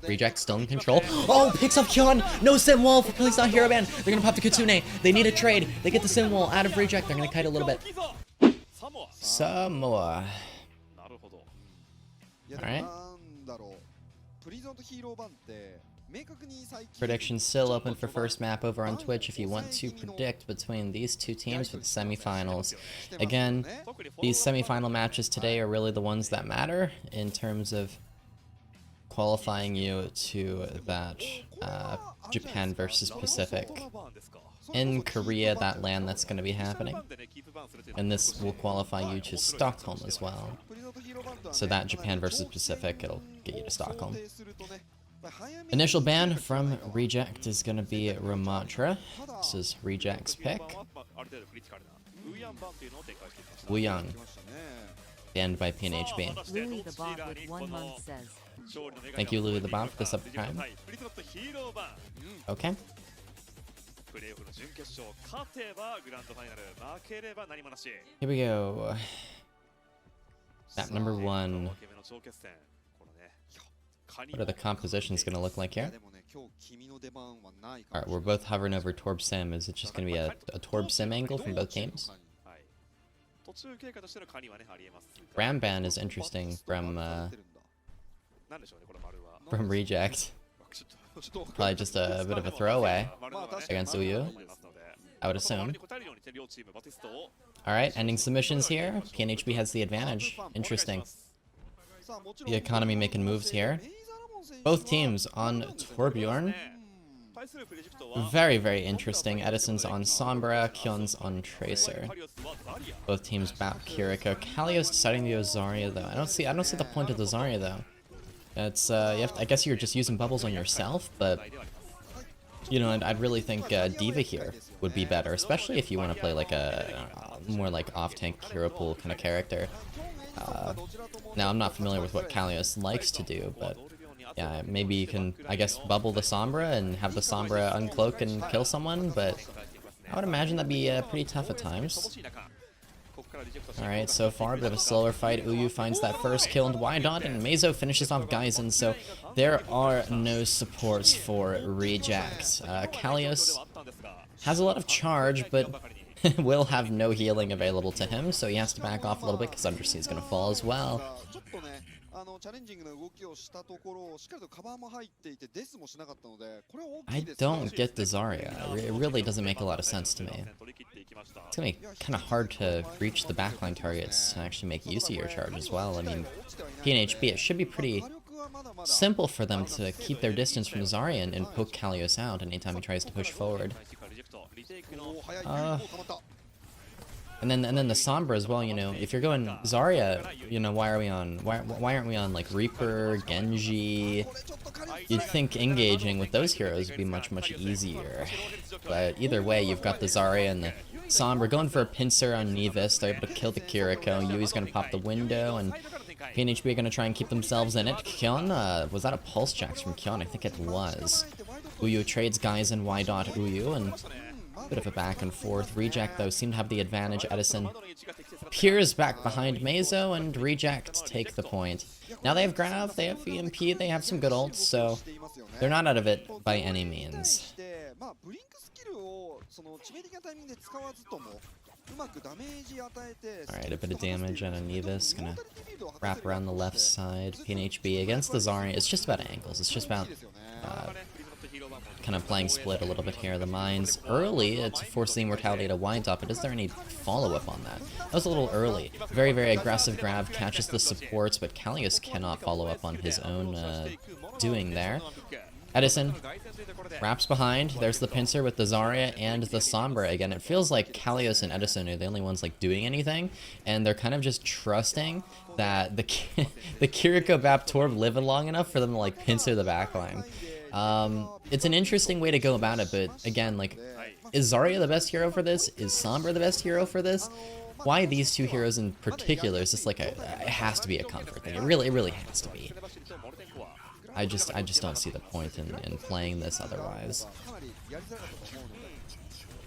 Reject still in control. Oh, picks up Kyon! No Sim Wall for Please Not Hero Ban. They're gonna pop the Kitsune. They need a trade. They get the Sim Wall out of Reject. They're gonna kite a little bit. Samoa. Alright. Predictions still open for first map over on Twitch if you want to predict between these two teams for the semifinals. Again, these semifinal matches today are really the ones that matter in terms of qualifying you to that Japan versus Pacific. In Korea, that land that's going to be happening. And this will qualify you to Stockholm as well. So that Japan versus Pacific, it'll get you to Stockholm. Initial ban from Reject is going to be Ramatra. This is Reject's pick. Wuyang. Banned by PNHB. Louis the Bot with 1 month says. Thank you, Louis the Bot, for the sub time. Okay. Here we go. Map number 1. What are the compositions going to look like here? Alright, we're both hovering over Torb Sim. Is it just going to be a Torb Sim angle from both teams? Ramban is interesting from Reject. Probably just a bit of a throwaway against Uyu, I would assume. Alright, ending submissions here. PNHB has the advantage. Interesting. The economy making moves here. Both teams on Torbjorn. Very, very interesting. Edison's on Sombra, Kyon's on Tracer. Both teams bap Kiriko. Kalio's deciding to go Zarya though. I don't see the point of the Zarya though. It's I guess you're just using bubbles on yourself, but you know, I'd really think Diva here would be better, especially if you want to play like a more like off-tank hero pool kind of character. Now I'm not familiar with what Kalios likes to do, but yeah, maybe you can, I guess, bubble the Sombra and have the Sombra uncloak and kill someone, but I would imagine that'd be pretty tough at times. Alright, so far, a bit of a slower fight. Uyu finds that first kill into Wydot, and Meizo finishes off Geisen, so there are no supports for Reject. Kalios has a lot of charge, but will have no healing available to him, so he has to back off a little bit because Undersea is going to fall as well. I don't get the Zarya. It really doesn't make a lot of sense to me. It's going to be kind of hard to reach the backline targets and actually make use of your charge as well. I mean, PNHB, it should be pretty simple for them to keep their distance from Zarya and poke Kalios out anytime he tries to push forward. And then the Sombra as well, you know, if you're going Zarya, you know, why aren't we on like Reaper, Genji? You'd think engaging with those heroes would be much easier. But either way, you've got the Zarya and the Sombra going for a pincer on Nevis. They're able to kill the Kiriko. Yui's gonna pop the window, and PNHB are gonna try and keep themselves in it. Kyon, was that a pulse jacks from Kyon? I think it was. Uyu trades guys in Wydot Uyu, and bit of a back and forth. Reject, though, seem to have the advantage. Edison peers back behind Meizo, and Reject take the point. Now they have Grav, they have EMP, they have some good ults, so they're not out of it by any means. Alright, a bit of damage on Nevis, gonna wrap around the left side. PNHB against the Zarya, it's just about angles, it's just about kind of playing split a little bit here. The mines early to force the immortality to wind up, but is there any follow-up on that? That was a little early. Very, very aggressive grab, catches the supports, but Kalios cannot follow up on his own doing there. Edison wraps behind. There's the pincer with the Zarya and the Sombra. Again, it feels like Kalios and Edison are the only ones like doing anything, and they're kind of just trusting that the Kiriko Bap Torb live long enough for them to like pincer the backline. It's an interesting way to go about it, but again, like, is Zarya the best hero for this? Is Sombra the best hero for this? Why these two heroes in particular is just like it has to be a comfort thing. It really has to be. I just don't see the point in playing this otherwise.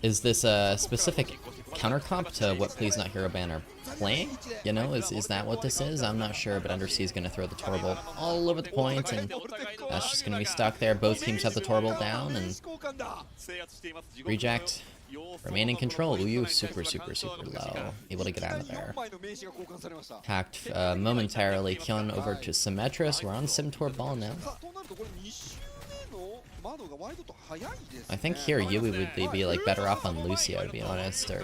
Is this a specific counter comp to what Please Not Hero Ban are playing? You know, is that what this is? I'm not sure, but Undersea is going to throw the Torbolt all over the point, and that's just going to be stuck there. Both teams have the Torbolt down, and Reject remain in control. Uyu super low, able to get out of there. Hacked momentarily. Kyun over to Symmetrus. We're on Simtor ball now. I think here Yui would be like better off on Lucio, to be honest, or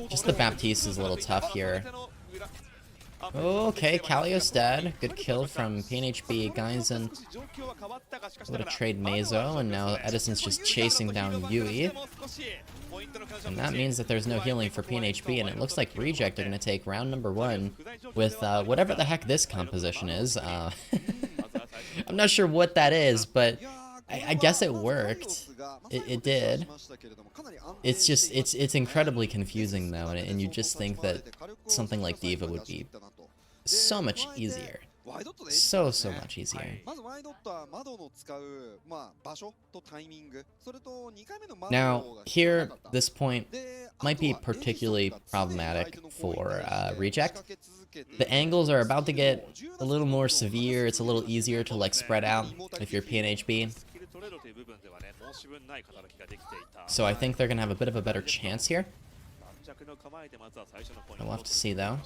just the Baptiste is a little tough here. Okay, Kalios dead. Good kill from PNHB. Guys in able to trade Mazo, and now Edison's just chasing down Yui. And that means that there's no healing for PNHB, and it looks like Reject are going to take round number 1 with whatever the heck this composition is. I'm not sure what that is, but I guess it worked. It did. It's just, it's incredibly confusing though, and you just think that something like D.Va would be so much easier. So much easier. Now, here, this point might be particularly problematic for Reject. The angles are about to get a little more severe. It's a little easier to like spread out if you're PNHB. So I think they're going to have a bit of a better chance here. We'll have to see though.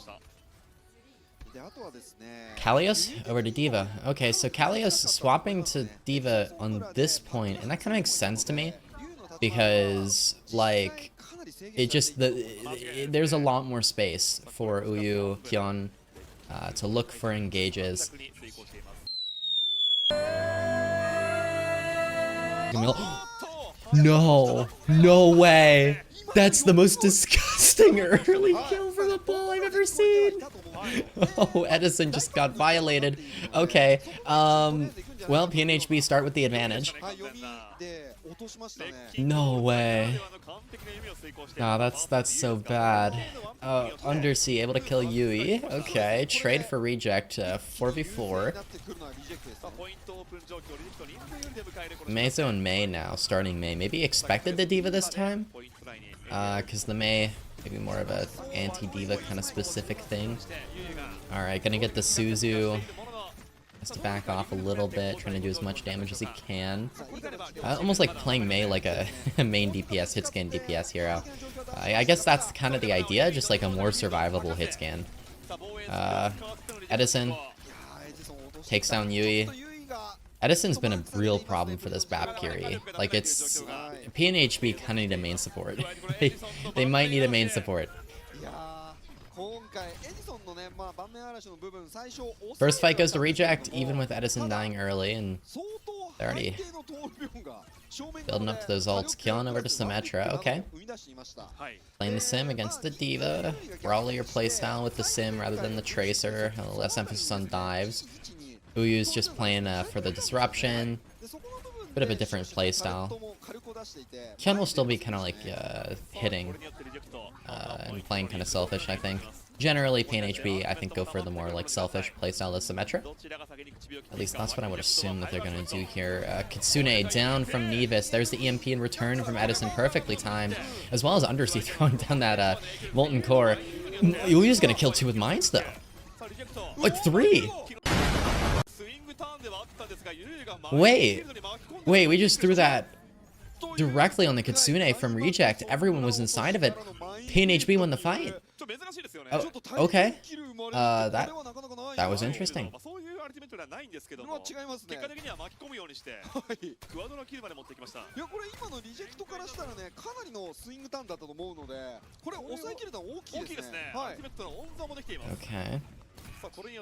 Kalios over to D.Va. Okay, so Kalios swapping to D.Va on this point, and that kind of makes sense to me because like it just there's a lot more space for Uyu, Kyun to look for engages. No way. That's the most disgusting early kill for the ball I've ever seen. Oh, Edison just got violated. Okay, well, PNHB start with the advantage. No way. Oh, that's so bad. Undersea able to kill Yui. Okay, trade for Reject, 4v4. Mazo and Mei now, starting Mei. Maybe expected the D.Va this time? Because the Mei, maybe more of a anti-D.Va kind of specific thing. Alright, gonna get the Suzu. Has to back off a little bit, trying to do as much damage as he can. Almost like playing Mei like a main DPS, hit scan DPS hero. I guess that's kind of the idea, just like a more survivable hit scan. Edison takes down Yui. Edison's been a real problem for this Bapkiri. Like, it's... PNHB kind of need a main support. They might need a main support. First fight goes to Reject, even with Edison dying early, and they're already building up to those ults. Kyun over to Symmetra, okay. Playing the Sim against the D.Va. Brawler your playstyle with the Sim rather than the Tracer. A little less emphasis on dives. Uyu's just playing for the disruption. Bit of a different playstyle. Kyun will still be kind of like hitting and playing kind of selfish, I think. Generally, PNHB, I think, go for the more like selfish playstyle of Symmetra. At least that's what I would assume that they're going to do here. Kitsune down from Nevis. There's the EMP in return from Edison, perfectly timed. As well as Undersea throwing down that Molten Core. Uyu's going to kill 2 with mines, though. Like 3! Wait, we just threw that directly on the Kitsune from Reject. Everyone was inside of it. PNHB won the fight. Oh, okay. That was interesting. Okay.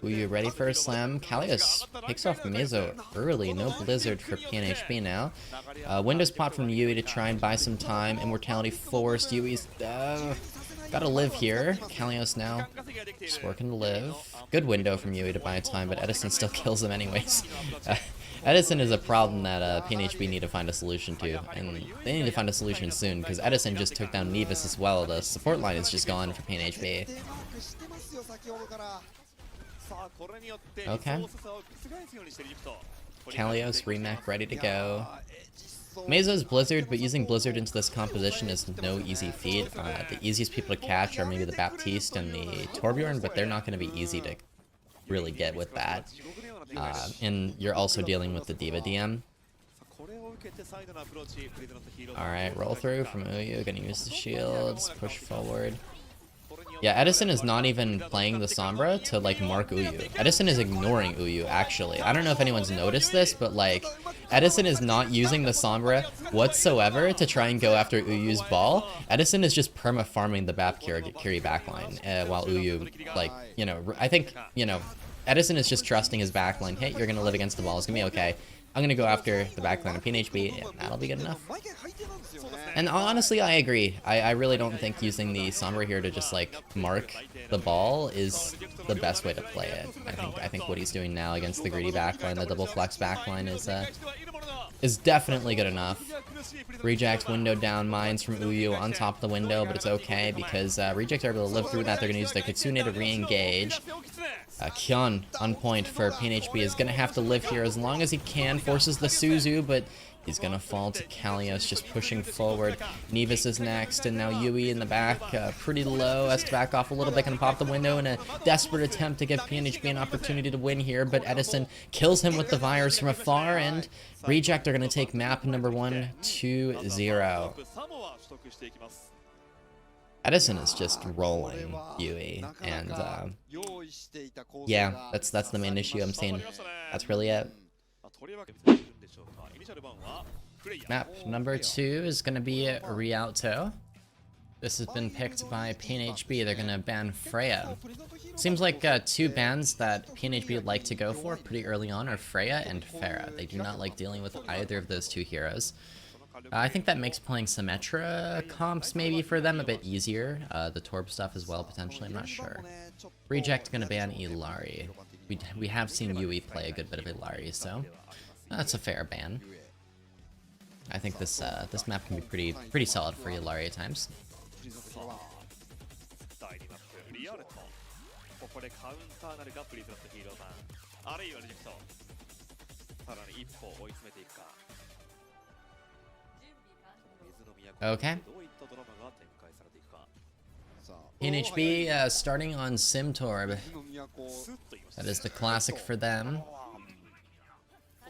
Uyu ready for a slam. Kalios picks off Mazo early. No Blizzard for PNHB now. Windows pop from Yui to try and buy some time. Immortality forced. Yui's gotta live here. Kalios now just working to live. Good window from Yui to buy time, but Edison still kills him anyways. Edison is a problem that PNHB need to find a solution to, and they need to find a solution soon, because Edison just took down Nevis as well. The support line is just gone for PNHB. Okay. Kalios, Remac ready to go. Mezo's Blizzard, but using Blizzard into this composition is no easy feat. The easiest people to catch are maybe the Baptiste and the Torbjorn, but they're not going to be easy to really get with that. And you're also dealing with the Diva DM. Alright, roll through from Uyu, gonna use the shields, push forward. Yeah, Edison is not even playing the Sombra to, like, mark Uyu. Edison is ignoring Uyu, actually. I don't know if anyone's noticed this, but, like, Edison is not using the Sombra whatsoever to try and go after Uyu's ball. Edison is just perma-farming the Bap Kiri backline, while Uyu, like, you know, I think, you know, Edison is just trusting his backline. Hey, you're gonna live against the ball, it's gonna be okay. I'm gonna go after the backline of PNHB, and that'll be good enough. And honestly, I agree. I really don't think using the Sombra here to just, like, mark the ball is the best way to play it. I think what he's doing now against the greedy backline, the double flex backline, is definitely good enough. Reject window down mines from Uyu on top of the window, but it's okay because Reject are able to live through that. They're gonna use the Kitsune to re-engage. Kyon on point for PNHB is gonna have to live here as long as he can. Forces the Suzu, but he's gonna fall to Kalios, just pushing forward. Nevis is next, and now Yui in the back, pretty low. Has to back off a little bit, gonna pop the window in a desperate attempt to give PNHB an opportunity to win here, but Edison kills him with the virus from afar, and Reject are gonna take map number 1, 2-0. Edison is just rolling Yui, and yeah, that's the main issue I'm seeing. That's really it. Map number 2 is going to be Rialto. This has been picked by PNHB. They're going to ban Freya. Seems like 2 bans that PNHB would like to go for pretty early on are Freya and Pharah. They do not like dealing with either of those 2 heroes. I think that makes playing Symmetra comps maybe for them a bit easier. The Torb stuff as well, potentially, I'm not sure. Reject going to ban Illari. We have seen Yui play a good bit of Illari, so that's a fair ban. I think this this map can be pretty solid for Illari at times. Okay. PNHB starting on Simtorb. That is the classic for them.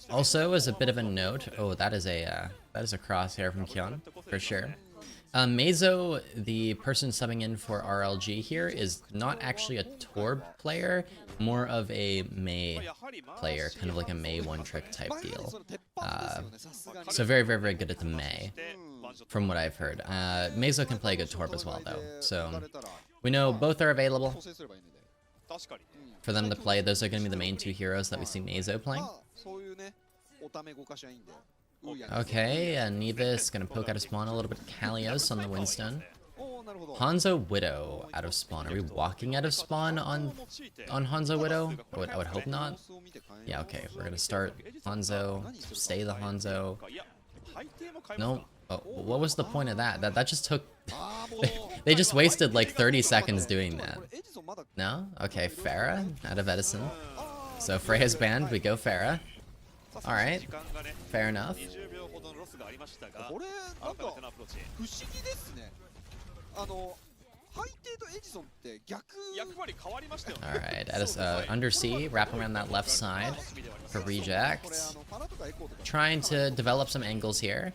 Also, as a bit of a note, oh, that is a crosshair from Kyon for sure. Mezo, the person subbing in for RLG here, is not actually a Torb player, more of a Mei player, kind of like a Mei one-trick type deal. So very, very, very good at the Mei, from what I've heard. Mezo can play a good Torb as well, though. So we know both are available for them to play. Those are going to be the main 2 heroes that we see Mezo playing. Okay, Nevis gonna poke out of spawn a little bit. Kalios on the Winston. Hanzo Widow out of spawn. Are we walking out of spawn on Hanzo Widow? I would hope not. Yeah, okay, we're gonna start Hanzo. Stay the Hanzo. No. Oh, what was the point of that? That just took... they just wasted like 30 seconds doing that. No? Okay, Pharah out of Edison. So Freya's banned, we go Pharah. Alright, fair enough. Alright, Undersea, wrap around that left side for Reject. Trying to develop some angles here.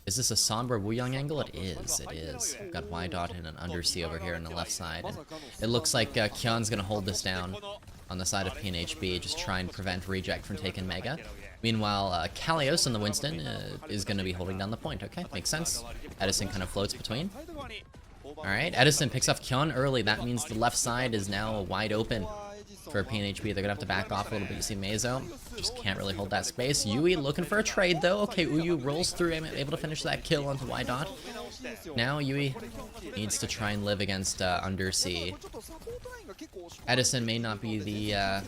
Is this a Sombra Wuyong angle? It is, it is. We've got Y dot and an Undersea over here on the left side. And it looks like Kyon's gonna hold this down on the side of PNHB, just try and prevent Reject from taking Mega. Meanwhile, Kalios on the Winston is going to be holding down the point. Okay, makes sense. Edison kind of floats between. Alright, Edison picks off Kyon early. That means the left side is now wide open for PNHB. They're going to have to back off a little bit. You see Mezo just can't really hold that space. Yui looking for a trade, though. Okay, Uyu rolls through, able to finish that kill onto Y dot. Now Yui needs to try and live against Undersea. Edison may not be the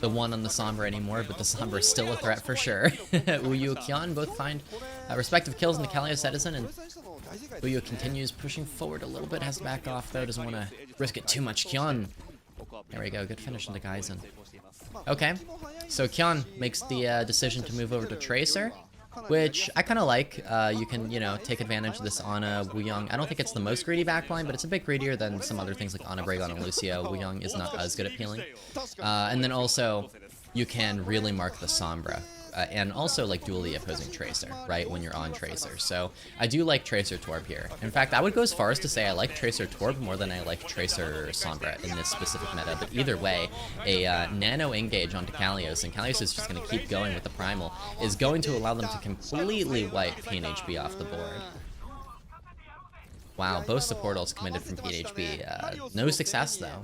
one on the Sombra anymore, but the Sombra is still a threat for sure. Uyu, Kyon both find respective kills in the Kalios Edison, and Uyu continues pushing forward a little bit, has to back off though, doesn't want to risk it too much. Kyon, there we go, good finish into Geisen. Okay, so Kyon makes the decision to move over to Tracer. which I kind of like. You can, you know, take advantage of this Ana, Wuyong. I don't think it's the most greedy backline, but it's a bit greedier than some other things like Ana, Bragon, and Lucio. Wuyong is not as good at peeling. And then also, you can really mark the Sombra. And also like duel the opposing Tracer, right, when you're on Tracer. So I do like Tracer Torb here. In fact, I would go as far as to say I like Tracer Torb more than I like Tracer Sombra in this specific meta. But either way, a nano engage onto Kalios, and Kalios is just going to keep going with the Primal, is going to allow them to completely wipe PNHB off the board. Wow, both support ults committed from PNHB. No success though.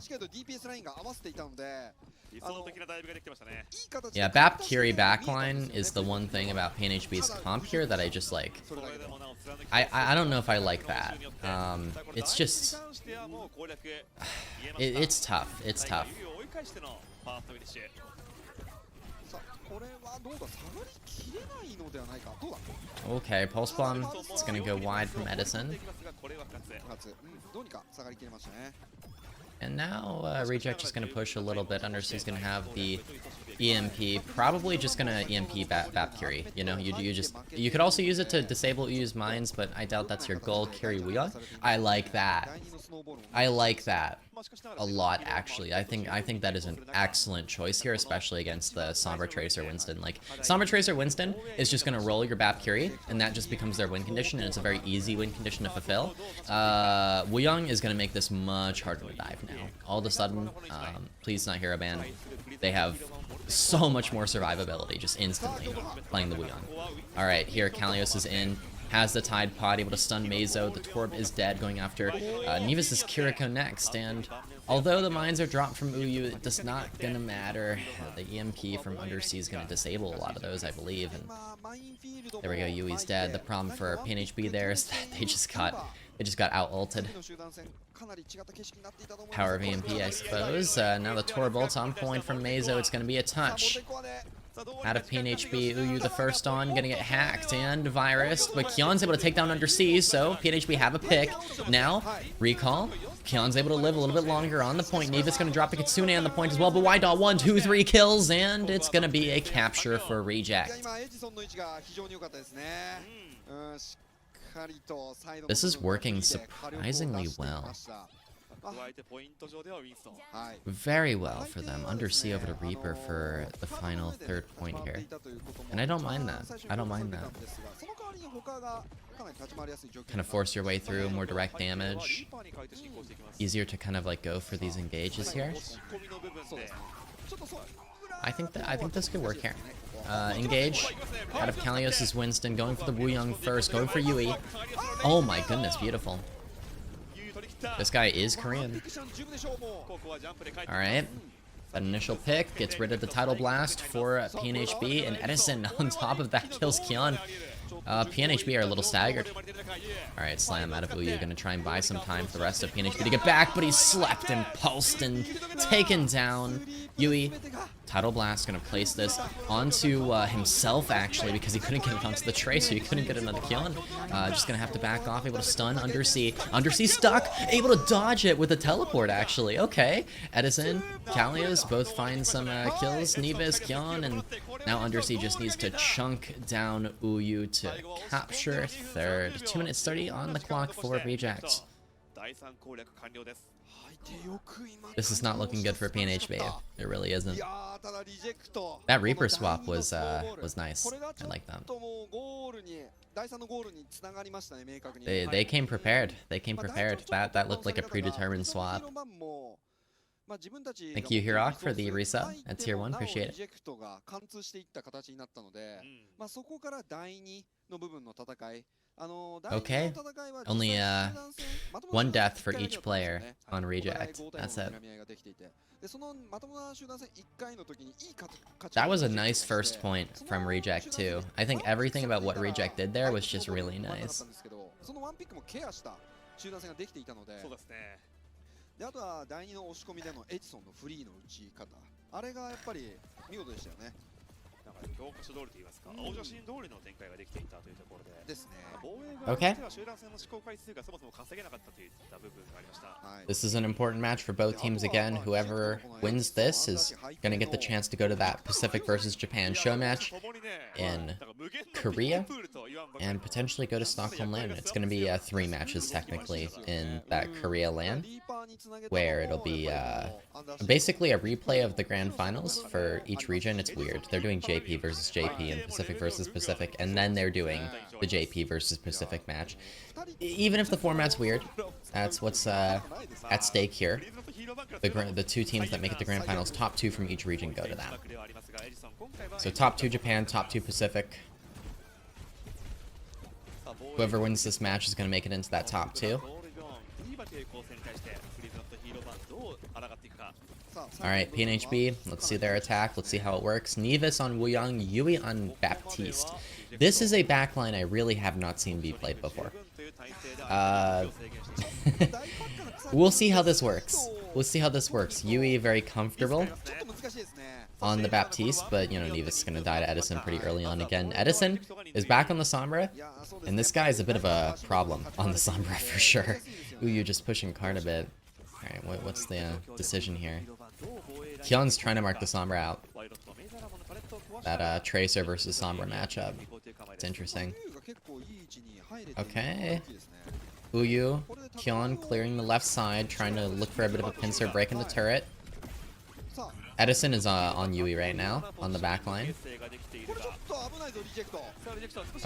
Yeah, Bap Kiri backline is the one thing about PNHB's comp here that I just like. I don't know if I like that. It's just... it's tough. It's tough. Okay, Pulse Bomb. It's gonna go wide from Edison. And now Reject is going to push a little bit. Undersea's going to have the EMP. Probably just going to EMP Bap Kiri. You know, you could also use it to disable Uyu's mines, but I doubt that's your goal. Kiri Wuyong. I like that. I like that a lot, actually. I think that is an excellent choice here, especially against the Sombra Tracer Winston. Like, Sombra Tracer Winston is just going to roll your Bap Kiri, and that just becomes their win condition, and it's a very easy win condition to fulfill. Wuyong is going to make this much harder to dive now. All of a sudden, please not hero ban. They have so much more survivability just instantly playing the Wuyong. Alright, here Kalios is in. Has the Tide Pod, able to stun Mazo. The Torb is dead, going after Nevis' Kiriko next. And although the mines are dropped from Uyu, it does not gonna matter. The EMP from Undersea is gonna disable a lot of those, I believe. And there we go, Yui's dead. The problem for PNHB there is that they just got out-ulted. Power of EMP, I suppose. Now the Torb ult on point from Mazo. It's gonna be a touch. Out of PNHB, Uyu the first on, gonna get hacked, and Virus, but Kion's able to take down Undersea, so PNHB have a pick. Now, recall, Kion's able to live a little bit longer on the point. Neva's gonna drop the Kitsune on the point as well, but Wydot 1, 2, 3 kills, and it's gonna be a capture for Reject. This is working surprisingly well. Very well for them. Undersea over to Reaper for the final third point here. And I don't mind that. I don't mind that. Kind of force your way through, more direct damage. Easier to kind of like go for these engages here. I think this could work here. Engage out of Kalios' Winston, going for the Wuyong first, going for Yui. Oh my goodness, beautiful. This guy is Korean. Alright. That initial pick gets rid of the Tidal Blast for PNHB, and Edison on top of that kills Kion. PNHB are a little staggered. Alright, Slam out of Uyu, gonna try and buy some time for the rest of PNHB to get back, but he's slept and pulsed and taken down. Yui, Tidal Blast, gonna place this onto himself, actually, because he couldn't get it onto the tray, so he couldn't get another kill. Just gonna have to back off, able to stun Undersea. Undersea stuck, able to dodge it with a teleport, actually. Okay, Edison, Kalios both find some kills. Nevis, Kion, and now Undersea just needs to chunk down Uyu to capture third. 2 minutes 30 on the clock for Reject. This is not looking good for PNHB. It really isn't. That Reaper swap was nice. I like that. They came prepared. They came prepared. That looked like a predetermined swap. Thank you, Hirok, for the resub at tier 1. Appreciate it. Okay, only one death for each player on Reject. That's it. That was a nice first point from Reject too. I think everything about what Reject did there was just really nice. Okay. This is an important match for both teams again. Whoever wins this is going to get the chance to go to that Pacific versus Japan show match in Korea and potentially go to Stockholm LAN. It's going to be 3 matches technically in that Korea LAN, where it'll be basically a replay of the grand finals for each region. It's weird. They're doing JP versus JP and Pacific versus Pacific, and then they're doing the JP versus Pacific match. Even if the format's weird, that's what's at stake here. The 2 teams that make it to grand finals, top 2 from each region go to that. So top 2 Japan, top 2 Pacific. Whoever wins this match is going to make it into that top 2. Alright, PNHB, let's see their attack, let's see how it works. Nevis on Wuyang, Yui on Baptiste. This is a backline I really have not seen be played before. We'll see how this works. We'll see how this works. Yui very comfortable on the Baptiste, but you know, Nevis is going to die to Edison pretty early on again. Edison is back on the Sombra, and this guy is a bit of a problem on the Sombra for sure. Uyu just pushing card a bit. Alright, what's the decision here? Hyun's trying to mark the Sombra out. That Tracer versus Sombra matchup. It's interesting. Okay. Uyu, Hyun clearing the left side, trying to look for a bit of a pincer, breaking the turret. Edison is on Yui right now, on the back line.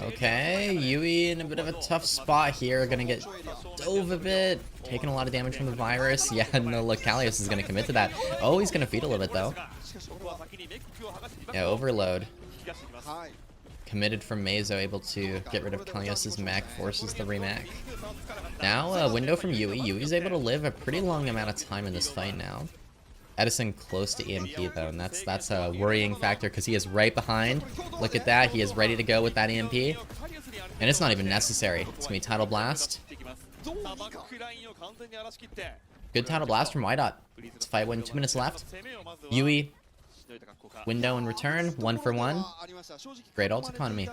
Okay, Yui in a bit of a tough spot here, gonna get dove a bit, taking a lot of damage from the virus. Yeah, no, look, Kalios is gonna commit to that. Oh, he's gonna feed a little bit though. Yeah, overload. Committed from Mazo, able to get rid of Kalios' mech, forces the remake. Now, a window from Yui. Yui's able to live a pretty long amount of time in this fight now. Edison close to EMP though, and that's a worrying factor because he is right behind. Look at that, he is ready to go with that EMP. And it's not even necessary. It's gonna be Tidal Blast. Good Tidal Blast from Wydot. Let's fight when 2 minutes left. Yui, window in return, 1 for 1. Great ult economy.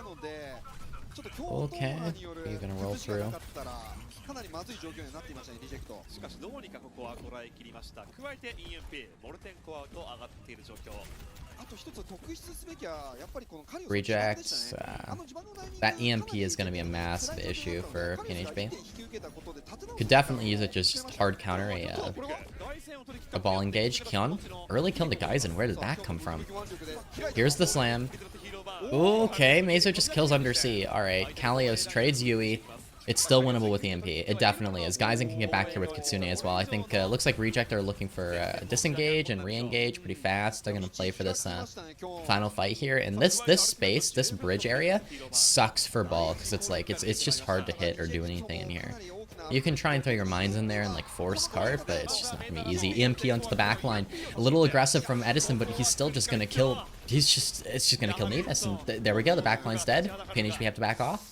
Okay, you're gonna roll through. Reject. That EMP is going to be a massive issue for PNHB. Could definitely use it just hard counter a ball engage. Kyun early killed the Geisen. Where did that come from? Here's the slam. Okay, Mazo just kills Undersea. Alright, Kalios trades Yui. It's still winnable with EMP. It definitely is. Geisen can get back here with Kitsune as well. I think looks like Reject are looking for disengage and re-engage pretty fast. They're going to play for this final fight here. And this space, this bridge area, sucks for ball because it's like it's just hard to hit or do anything in here. You can try and throw your mines in there and like force cart, but it's just not going to be easy. EMP onto the back line. A little aggressive from Edison, but he's still just going to kill. It's just going to kill Nevis. And there we go. The back line's dead. PNHB have to back off.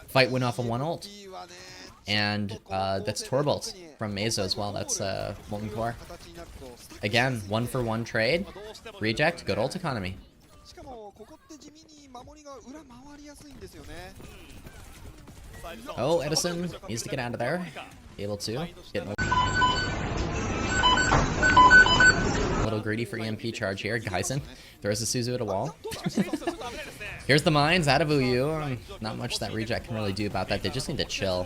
Fight went off of 1 ult. And that's Torbolt from Mazo as well. That's Molten Core. Again, 1 for 1 trade. Reject, good ult economy. Oh, Edison needs to get out of there. Able to. Getting a little greedy for EMP charge here. Geisen throws the Suzu at a wall. Here's the mines out of Uyu. Not much that Reject can really do about that. They just need to chill.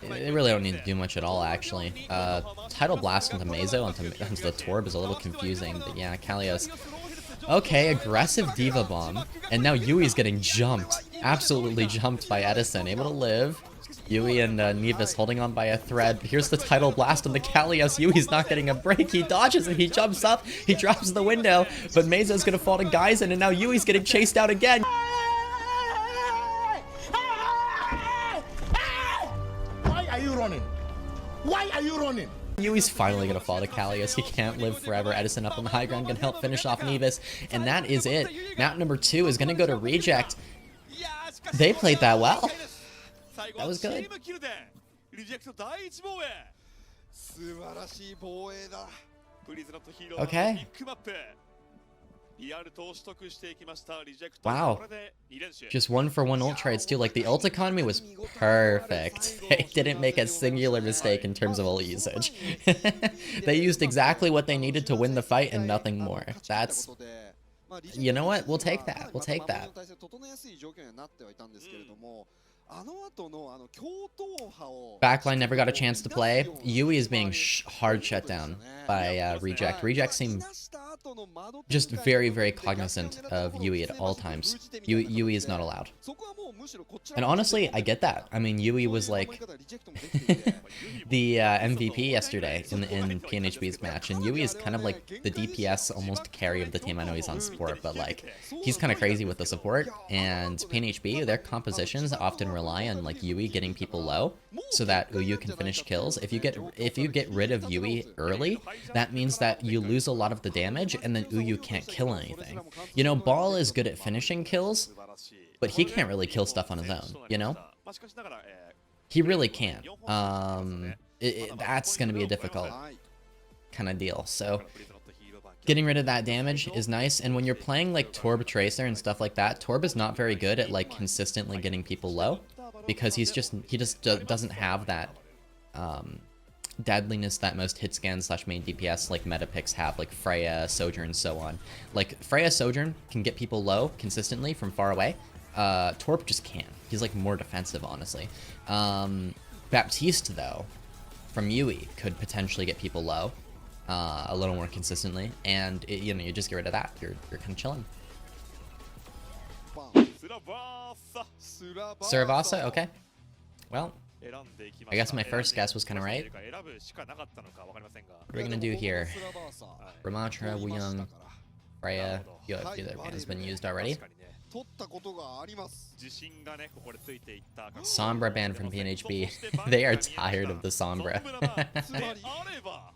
They really don't need to do much at all, actually. Tidal Blast into Mazo onto the Torb is a little confusing, but yeah, Kalios. Okay, aggressive Diva Bomb. And now Yui's getting jumped. Absolutely jumped by Edison. Able to live. Yui and Nevis holding on by a thread. Here's the Tidal Blast on the Kalios. Yui's not getting a break. He dodges and he jumps up. He drops the window. But Mazo's going to fall to Geisen, and now Yui's getting chased out again. Why are you running? Why are you running? Yui's finally going to fall to Kalios. He can't live forever. Edison up on the high ground can help finish off Nevis. And that is it. Map number 2 is going to go to Reject. They played that well. That was good. Okay. Wow. Just 1-for-1 ult trades too. Like the ult economy was perfect. They didn't make a singular mistake in terms of ult usage. They used exactly what they needed to win the fight and nothing more. That's... You know what? We'll take that. We'll take that. Backline never got a chance to play. Yui is being hard shut down by Reject. Reject seem just very, very cognizant of Yui at all times. Yui is not allowed. And honestly, I get that. I mean, Yui was like the MVP yesterday in PNHB's match, and Yui is kind of like the DPS almost carry of the team. I know he's on support, but like he's kind of crazy with the support. And PNHB, their compositions often rely on like Yui getting people low so that Uyu can finish kills. If you get rid of Yui early, that means that you lose a lot of the damage, and then Uyu can't kill anything. You know, Ball is good at finishing kills, but he can't really kill stuff on his own, you know? He really can't. That's gonna be a difficult kind of deal. So getting rid of that damage is nice, and when you're playing like Torb Tracer and stuff like that, Torb is not very good at like consistently getting people low, because he just doesn't have that deadliness that most hit scan / main DPS like meta picks have, like Freya, Sojourn, so on. Like Freya, Sojourn can get people low consistently from far away. Torb just can't. He's like more defensive, honestly. Baptiste though, from Yui, could potentially get people low a little more consistently, and you know, you just get rid of that. You're kind of chilling. Suravasa, okay. Well, I guess my first guess was kind of right. What are we gonna do here? Ramatra, Wuyong, Freya. The other ban has been used already. Sombra ban from PNHB. They are tired of the Sombra.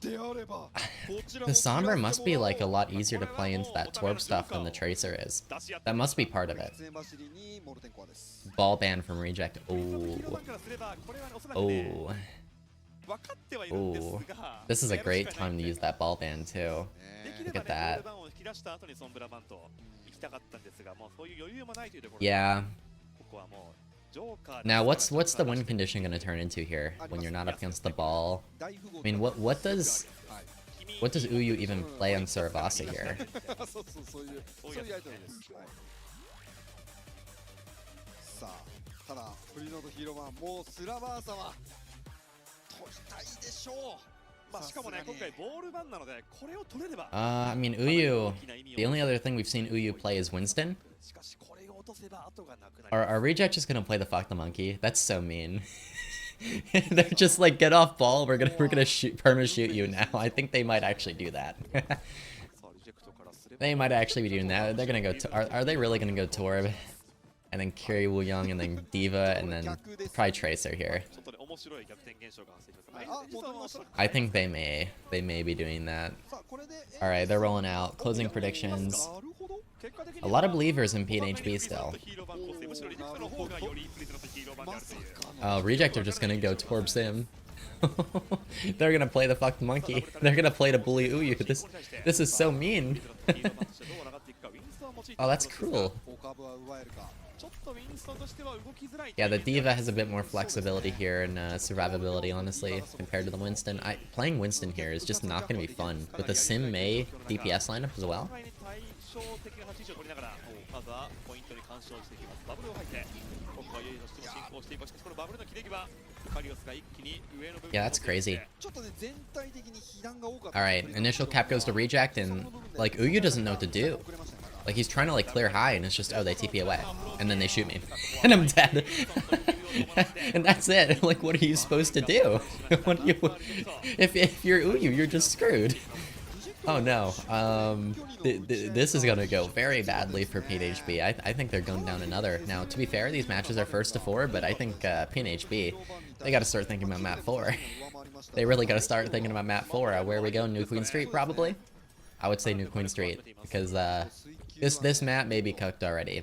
The Sombra must be like a lot easier to play into that Torb stuff than the Tracer is. That must be part of it. Ball ban from Reject. Oh. Oh. Oh. This is a great time to use that ball ban too. Look at that. Yeah. Now what's the win condition gonna turn into here when you're not up against the ball? I mean, what does Uyu even play on Suravasa here? I mean, Uyu, the only other thing we've seen Uyu play is Winston. Are Reject just gonna play the fuck the monkey? That's so mean. They're just like, get off ball, we're gonna shoot, perma shoot you now. I think they might actually do that. They might actually be doing that. They're gonna go to, are they really gonna go Torb? And then Kiri Wuyong, and then Diva, and then probably Tracer here. I think they may be doing that. Alright, they're rolling out. Closing predictions. A lot of believers in PNHB still. Oh, Reject are just gonna go Torb Sim. They're gonna play the fuck monkey. They're gonna play to bully Uyu. This is so mean. Oh, that's cruel. Yeah, the Diva has a bit more flexibility here and survivability, honestly, compared to the Winston. Playing Winston here is just not going to be fun, with the Sim Mei DPS lineup as well. Yeah, that's crazy. Alright, initial cap goes to Reject, and like Uyu doesn't know what to do. Like he's trying to like clear high, and it's just, oh, they TP away, and then they shoot me, and I'm dead. And that's it. Like, what are you supposed to do? What do you? If you're Uyu, you're just screwed. Oh no. This is gonna go very badly for PNHB. I think they're going down another. Now, to be fair, these matches are 1st to 4, but I think PNHB, they got to start thinking about map 4. They really got to start thinking about map 4. Where are we going? New Queen Street, probably. I would say New Queen Street, because this map may be cooked already.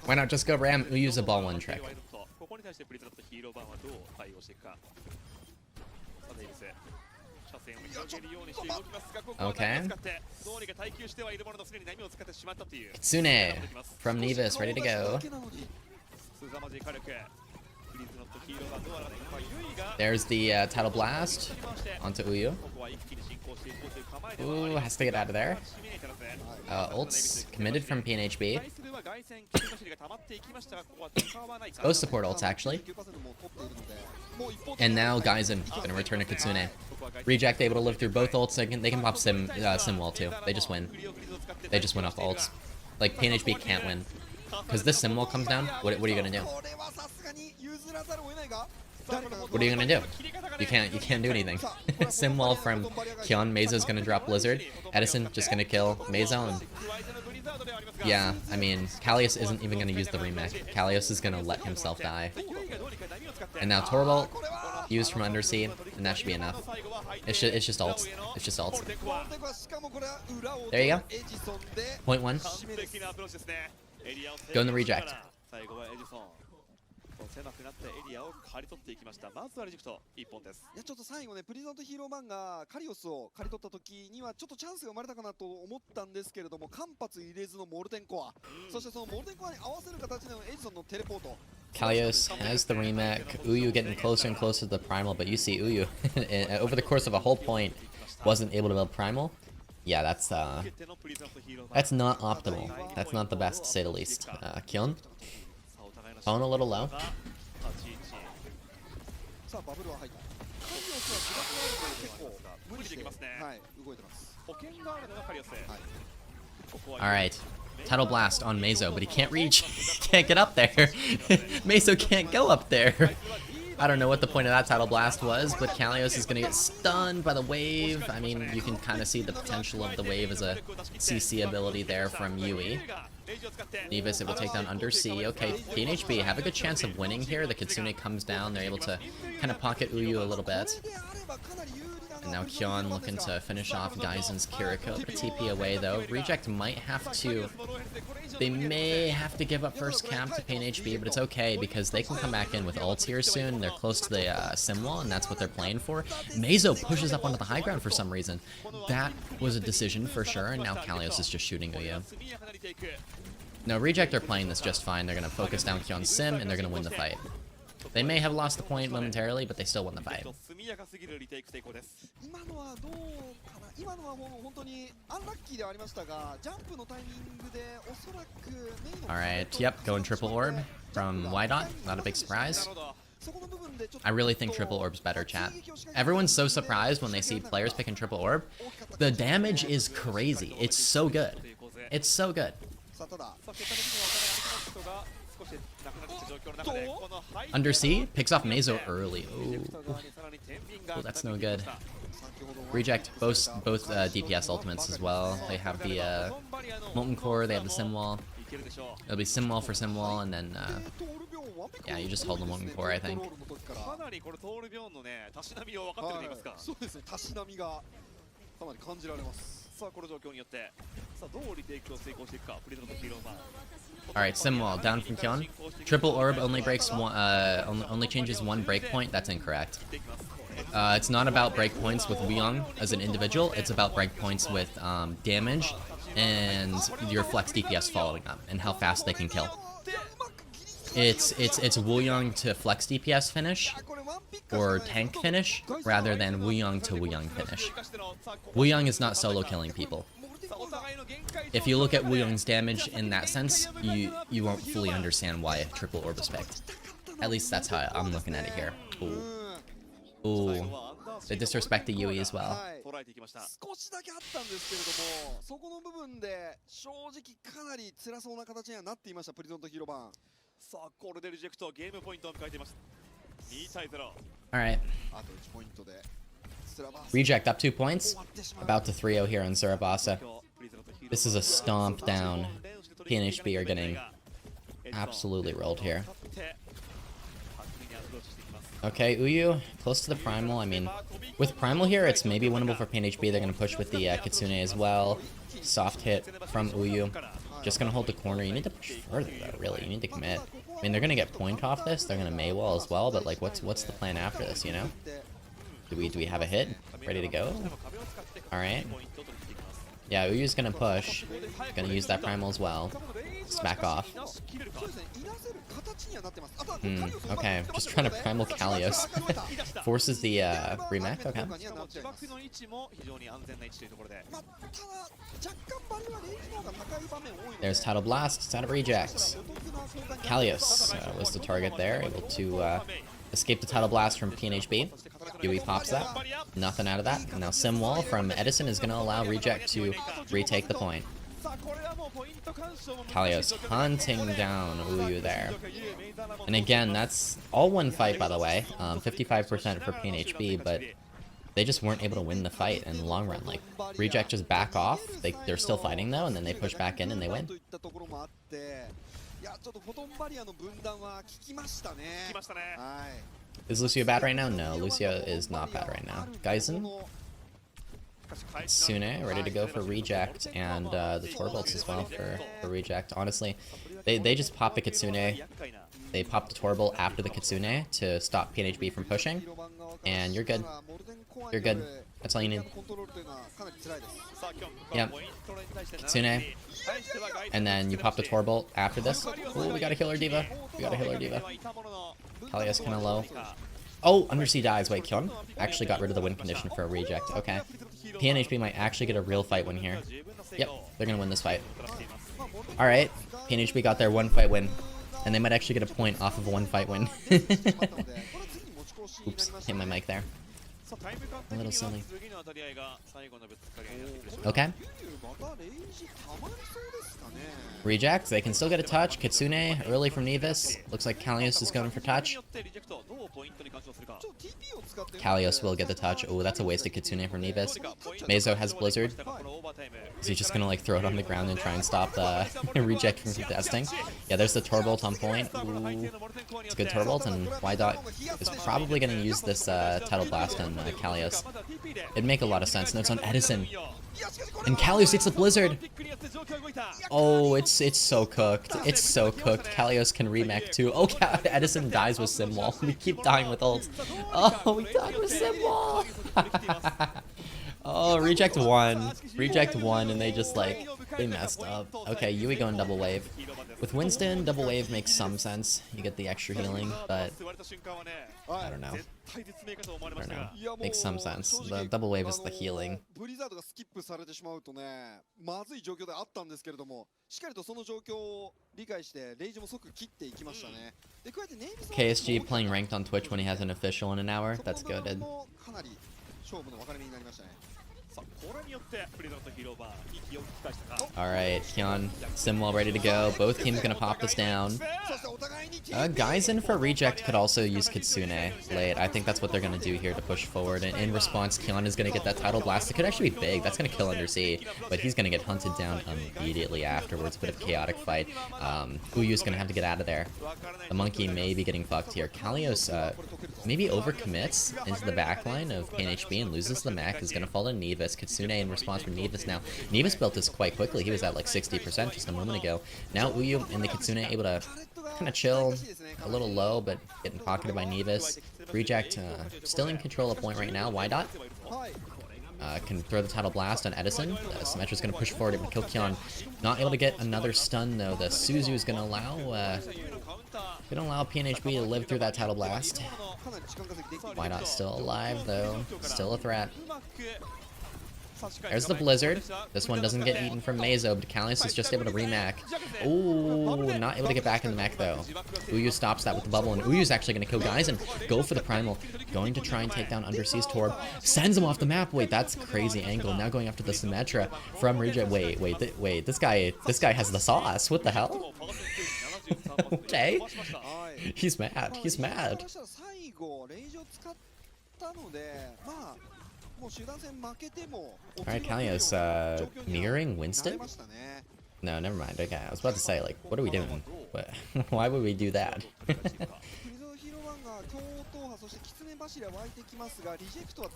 Why not just go ram? We use a ball one trick. Okay. Kitsune from Nevis, ready to go. There's the Tidal Blast onto Uyu. Ooh, has to get out of there. Ults committed from PNHB. Both support ults, actually. And now Gaizen gonna return to Kitsune. Reject able to live through both ults. They can pop sim wall too. They just win. They just win off the ults. Like PNHB can't win because this sim wall comes down. What are you gonna do? What are you gonna do? You can't do anything. Sim wall from Kyon. Mezo's gonna drop Blizzard. Edison just gonna kill Mezo. And yeah, I mean, Kallios isn't even gonna use the remake. Kallios is gonna let himself die. And now Torvald used from Undersea, and that should be enough. It's just ults. It's just ults. There you go. Point one. Go in the reject. 狭くなったエリアを刈り取っていきました。まずはリジェクト1本です。いやちょっと最後ねプリズンとヒーローマンがカリオスを刈り取った時にはちょっとチャンスが生まれたかなと思ったんですけれども間髪入れずのモルテンコア、そしてそのモルテンコアに合わせる形でのエジソンのテレポート。Kallios has the remake. Uyu getting closer and closer to the primal, but you see Uyu over the course of a whole point wasn't able to build primal. Yeah, that's not optimal. That's not the best to say the least. Kyon, phone a little low. Alright. Tidal Blast on Mezo, but he can't reach. Can't get up there. Mezo can't go up there. I don't know what the point of that Tidal Blast was, but Kallios is going to get stunned by the wave. I mean, you can kind of see the potential of the wave as a CC ability there from Yui. Nevis able to take down Undersea. Okay, PNHB have a good chance of winning here. The Kitsune comes down. They're able to kind of pocket Uyu a little bit. And now Kyon looking to finish off Gaizen's Kiriko. A TP away though. Reject might have to... They may have to give up first cap to PNHB, but it's okay because they can come back in with ults here soon. They're close to the sim wall, and that's what they're playing for. Mezo pushes up onto the high ground for some reason. That was a decision for sure, and now Kallios is just shooting Uyu. No, Reject are playing this just fine. They're going to focus down Kyon's sim, and they're going to win the fight. They may have lost the point momentarily, but they still won the fight. Alright, yep, going triple orb from Wydot. Not a big surprise. I really think triple orb's better, chat. Everyone's so surprised when they see players picking triple orb. The damage is crazy. It's so good. It's so good. Undersea picks off Mezo early. Ooh. Oh, that's no good. Reject both DPS ultimates as well. They have the Molten Core, they have the Sim Wall. It'll be Sim Wall for Sim Wall, and then yeah, you just hold the Molten Core, I think. Alright, Sim Wall down from Kyon. Triple Orb only breaks one, only changes one breakpoint. That's incorrect. It's not about breakpoints with Wuyong as an individual. It's about breakpoints with damage and your flex DPS following up and how fast they can kill. It's Wuyong to flex DPS finish or tank finish rather than Wuyong to Wuyong finish. Wuyong is not solo killing people. If you look at Wuyong's damage in that sense, you won't fully understand why triple orb is picked. At least that's how I'm looking at it here. Ooh. Ooh. They disrespect the Yui as well. Alright. Reject up 2 points. About to 3-0 here on Zurabasa. This is a stomp down. PNHB are getting absolutely rolled here. Okay, Uyu, close to the Primal. I mean, with Primal here, it's maybe winnable for PNHB. They're going to push with the Kitsune as well. Soft hit from Uyu. Just going to hold the corner. You need to push further, though, really. You need to commit. I mean, they're going to get point off this. They're going to Maywall as well, but, like, what's the plan after this, you know? Do we have a hit? Ready to go? Alright. Yeah, Uyu's gonna push. Gonna use that primal as well. Smack off. Okay, just trying to primal Kalios. Forces the remake, okay. There's Tidal Blast, Tidal Rejects. Kalios was the target there, able to escape the Tidal Blast from PNHB. Yui pops that. Nothing out of that. And now Simwall from Edison is going to allow Reject to retake the point. Kalios hunting down Uyu there. And again, that's all one fight, by the way. 55% for PNHB, but they just weren't able to win the fight in the long run. Like, Reject just back off. They're still fighting, though, and then they push back in and they win. Is Lucio bad right now? No, Lucio is not bad right now. Geisen? Sune, ready to go for Reject, and the Torbolts as well for Reject. Honestly, they just pop the Kitsune. They pop the Torbolt after the Kitsune to stop PNHB from pushing, and you're good. You're good. That's all you need. Yep. Kitsune. And then you pop the Torbolt after this. Ooh, we gotta kill our Diva. We gotta heal our Diva. Kalios kinda low. Oh, Undersea dies. Wait, Kyun actually got rid of the win condition for a Reject. Okay. PNHB might actually get a real fight win here. Yep, they're gonna win this fight. Alright, PNHB got their one fight win. And they might actually get a point off of a one fight win. Oops, hit my mic there. A little silly. Okay. Rejects, they can still get a touch. Kitsune, early from Nevis. Looks like Kalios is going for touch. Kalios will get the touch. Oh, that's a wasted Kitsune from Nevis. Meizo has Blizzard. Is he just gonna like throw it on the ground and try and stop the Reject from contesting? Yeah, there's the Torbolt on point. Ooh, it's a good Torbolt, and Y-Dot is probably gonna use this Tidal Blast on Kalios. It'd make a lot of sense. No, it's on Edison. And Kalios hits the Blizzard! Oh, it's so cooked. It's so cooked. Kalios can remake too. Oh, Edison dies with Simwall. We keep dying with ults. Oh, we died with Simwall! Oh, Reject won. Reject won, and they just like, they messed up. Okay, Yui going double wave. With Winston, double wave makes some sense. You get the extra healing, but I don't know. I don't know. Makes some sense. The double wave is the healing. KSG playing ranked on Twitch when he has an official in an hour. That's goated. Alright, Hyun, Simwall ready to go. Both teams gonna pop this down. Geisen for Reject could also use Kitsune late. I think that's what they're gonna do here to push forward. And in response, Kyun is gonna get that Tidal Blast. It could actually be big. That's gonna kill Undersea, but he's gonna get hunted down immediately afterwards. A bit of a chaotic fight. Uyu's gonna have to get out of there. The monkey may be getting fucked here. Kalios maybe overcommits into the backline of PNHB and loses the mech. Is gonna fall to Nevis. Kitsune in response from Nevis now. Nevis built this quite quickly. He was at like 60% just a moment ago. Now Uyu and the Kitsune able to kind of chill, a little low, but getting pocketed by Nevis. Reject still in control of point right now. Y-Dot can throw the Tidal Blast on Edison. Symmetra's going to push forward and kill Kyun. Not able to get another stun though. The Suzu is going to allow PNHB to live through that Tidal Blast. Y-Dot still alive though. Still a threat. There's the Blizzard. This one doesn't get eaten from Meizo, but Kalios is just able to remake. Ooh, not able to get back in the mech though. Uyu stops that with the bubble, and Uyu's actually going to kill Geisen. Go for the primal. Going to try and take down Undersea's Torb. Sends him off the map. Wait, that's a crazy angle. Now going after the Symmetra from Reject. Wait. This guy has the sauce. What the hell? Okay. He's mad. He's mad. Alright, Kalios, mirroring Winston? No, never mind. Okay, I was about to say, like, what are we doing? What? Why would we do that?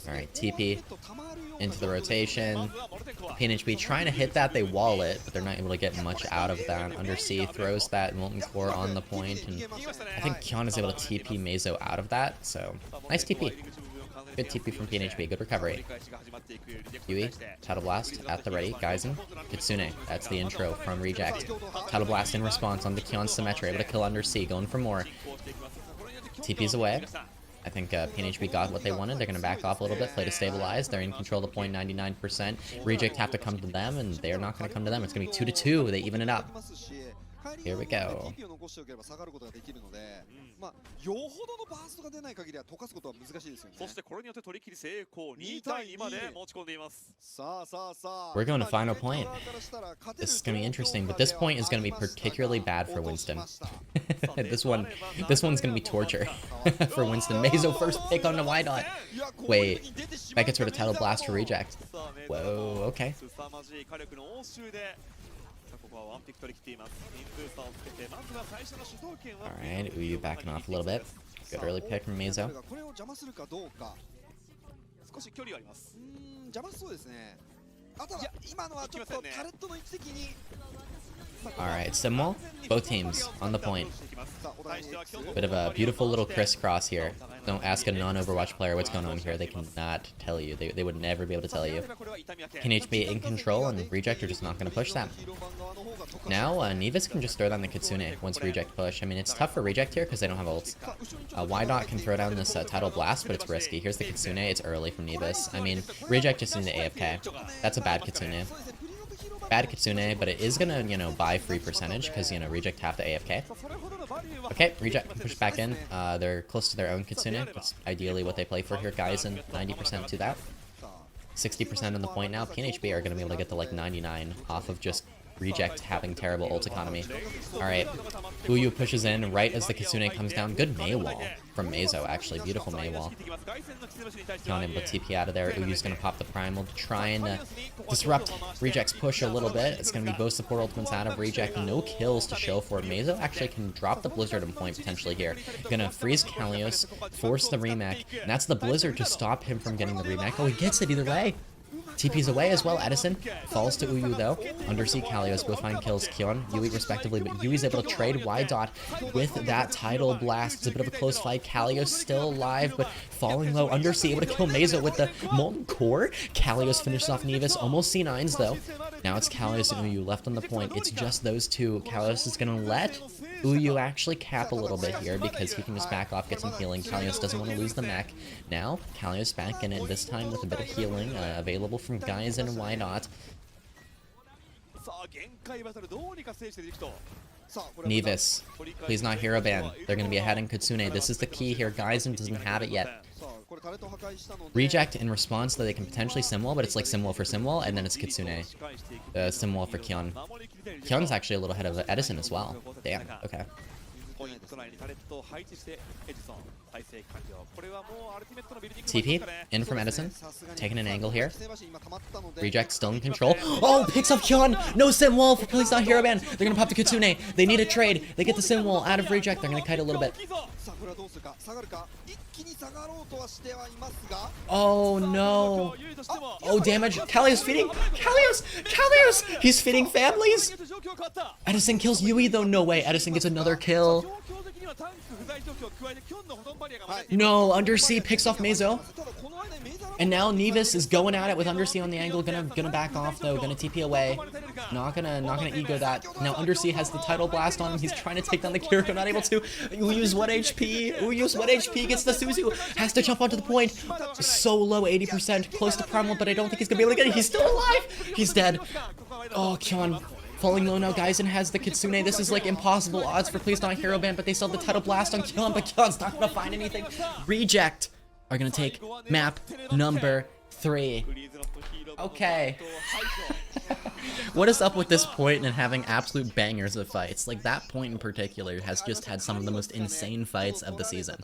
Alright, TP into the rotation. PNHB trying to hit that, they wall it, but they're not able to get much out of that. Undersea throws that Molten Core on the point, and I think Kyun is able to TP Meizo out of that, so nice TP. Good TP from PNHB. Good recovery. Yui, Tidal Blast at the ready. Gaizen, Kitsune. That's the intro from Reject. Tidal Blast in response on the Kion's Symmetry. Able to kill under C. Going for more. TP's away. I think PNHB got what they wanted. They're going to back off a little bit, play to stabilize. They're in control of the point 99%. Reject have to come to them, and they're not going to come to them. It's going to be 2-2. They even it up. Here we go. We're going to final point. This is going to be interesting, but this point is going to be particularly bad for Winston. This one's going to be torture for Winston. Mazo first pick on the Y dot. Wait, that gets rid of Tidal Blast for Reject. Whoa, okay. Alright, Uyu backing off a little bit. Good early pick from Mazo. Alright, Simwall, both teams on the point. Bit of a beautiful little crisscross here. Don't ask a non-Overwatch player what's going on here. They cannot tell you. They would never be able to tell you. PNHB in control, and Reject are just not going to push that. Now, Nevis can just throw down the Kitsune once Reject push. I mean, it's tough for Reject here because they don't have ults. Y-Dot can throw down this Tidal Blast, but it's risky. Here's the Kitsune. It's early from Nevis. I mean, Reject just need to AFK. That's a bad Kitsune. Bad Kitsune, but it is gonna, you know, buy free percentage because, you know, Reject have to AFK. Okay, Reject can push back in. They're close to their own Kitsune. That's ideally what they play for here, guys, and 90% to that. 60% on the point now. PNHB are gonna be able to get to like 99 off of just Reject having terrible ult economy. Alright, Uyu pushes in right as the Kitsune comes down. Good Mei wall from Mazo, actually. Beautiful Mei wall. Not able to TP out of there. Uyu's going to pop the Primal to try and disrupt Reject's push a little bit. It's going to be both support ultimates out of Reject. No kills to show for it. Mazo actually can drop the Blizzard on point potentially here. Going to freeze Kalios, force the remake, and that's the Blizzard to stop him from getting the remake. Oh, he gets it either way. TP's away as well. Edison falls to Uyu though. Undersea, Kalios both find kills. Kion, Yui respectively, but Yui's able to trade Y-Dot with that Tidal Blast. It's a bit of a close fight. Kalios still alive, but falling low. Undersea able to kill Mazo with the Molten Core. Kalios finishes off Nevis. Almost C9s though. Now it's Kalios and Uyu left on the point. It's just those two. Kalios is going to let Uyu actually cap a little bit here because he can just back off, get some healing. Kalios doesn't want to lose the mech. Now, Kalios back in it this time with a bit of healing available from Gaizen and Y-Dot. Nevis, please not hero ban. They're going to be ahead in Kitsune. This is the key here. Gaizen doesn't have it yet. Reject in response that they can potentially Simwall, but it's like Simwall for Simwall, and then it's Kitsune. Simwall for Kion. Kion's actually a little ahead of Edison as well. Damn, okay. TP in from Edison, taking an angle here. Reject still in control. Oh, picks up Kion. No sim wall for please not hero ban. They're gonna pop the Kitsune. They need a trade. They get the sim wall out of Reject. They're gonna kite a little bit. Oh no. Oh, damage. Kalios feeding. Kalios. He's feeding families. Edison kills Yui though. No way. Edison gets another kill. No, Undersea picks off Mazo. And now Nevis is going at it with Undersea on the angle. Gonna back off though. Gonna TP away. Not gonna ego that. Now Undersea has the Tidal Blast on him. He's trying to take down the Kiriko. Not able to. Uyu's 1 HP. Uyu's 1 HP gets the Suzu. Has to jump onto the point. So low, 80%. Close to Primal, but I don't think he's gonna be able to get it. He's still alive. He's dead. Oh, Kion. Falling low now, guys, and has the Kitsune. This is like impossible odds for please not hero ban, but they still have the Tidal Blast on Kion, but Kion's not gonna find anything. Reject are gonna take map number 3. Okay. What is up with this point and having absolute bangers of fights? Like, that point in particular has just had some of the most insane fights of the season.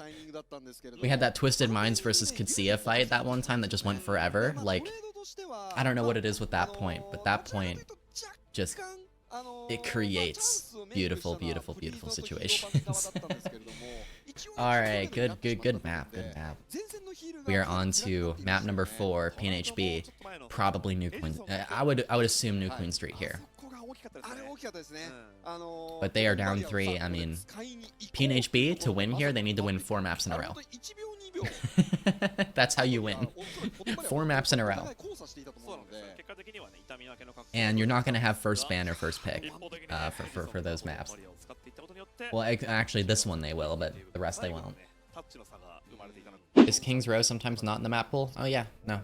We had that Twisted Minds versus Kitsia fight that one time that just went forever. Like, I don't know what it is with that point, but that point just, it creates beautiful, beautiful, beautiful situations. Alright, good map, We are on to map number 4, PNHB. Probably New Queen. I would assume New Queen Street here. But they are down 3. I mean, PNHB to win here, they need to win 4 maps in a row. That's how you win. 4 maps in a row. And you're not going to have first ban or first pick for those maps. Well, actually, this one they will, but the rest they won't. Is King's Row sometimes not in the map pool? Oh yeah, no.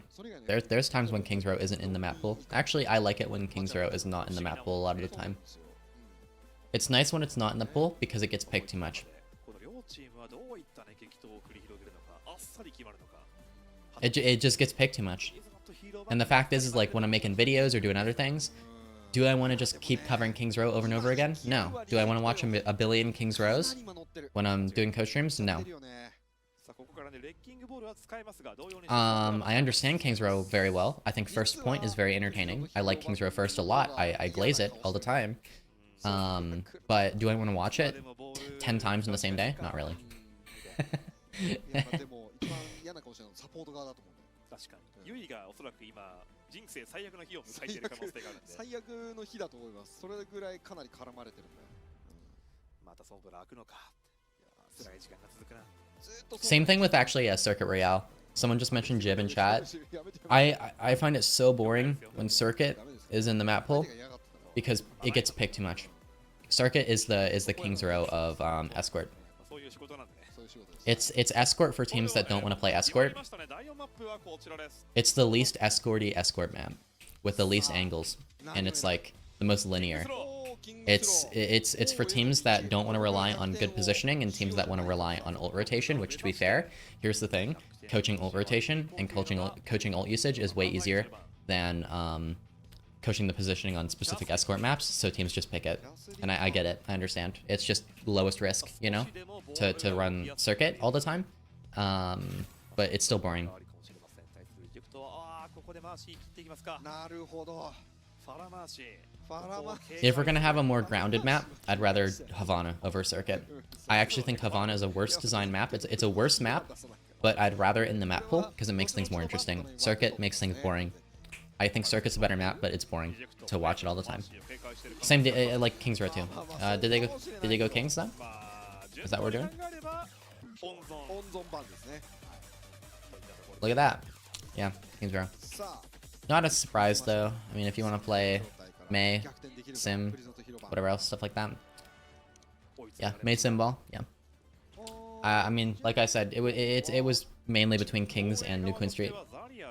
There's times when King's Row isn't in the map pool. Actually, I like it when King's Row is not in the map pool a lot of the time. It's nice when it's not in the pool because it gets picked too much. It just gets picked too much. And the fact is like when I'm making videos or doing other things, do I want to just keep covering King's Row over and over again? No. Do I want to watch a billion King's Rows when I'm doing coach streams? No. I understand King's Row very well. I think First Point is very entertaining. I like King's Row First a lot. I glaze it all the time. But do I want to watch it 10 times in the same day? Not really. Same thing with actually Circuit Royale. Someone just mentioned Jib in chat. I find it so boring when Circuit is in the map pool because it gets picked too much. Circuit is the King's Row of Escort. It's Escort for teams that don't want to play Escort. It's the least escorty Escort map with the least angles, and it's like the most linear. It's for teams that don't want to rely on good positioning and teams that want to rely on ult rotation, which to be fair, here's the thing, coaching ult rotation and coaching ult usage is way easier than coaching the positioning on specific Escort maps, so teams just pick it. And I get it, I understand. It's just lowest risk, you know, to run Circuit all the time. But it's still boring. If we're gonna have a more grounded map, I'd rather Havana over Circuit. I actually think Havana is a worse design map. It's a worse map, but I'd rather it in the map pool because it makes things more interesting. Circuit makes things boring. I think Circuit's a better map, but it's boring to watch it all the time. Same day, like King's Row too. Did they go Kings though? Is that what we're doing? Look at that. Yeah, King's Row. Not a surprise though. I mean, if you want to play May, Sim, whatever else, stuff like that. Yeah, May Sim Ball. Yeah. I mean, like I said, it was mainly between Kings and New Queen Street.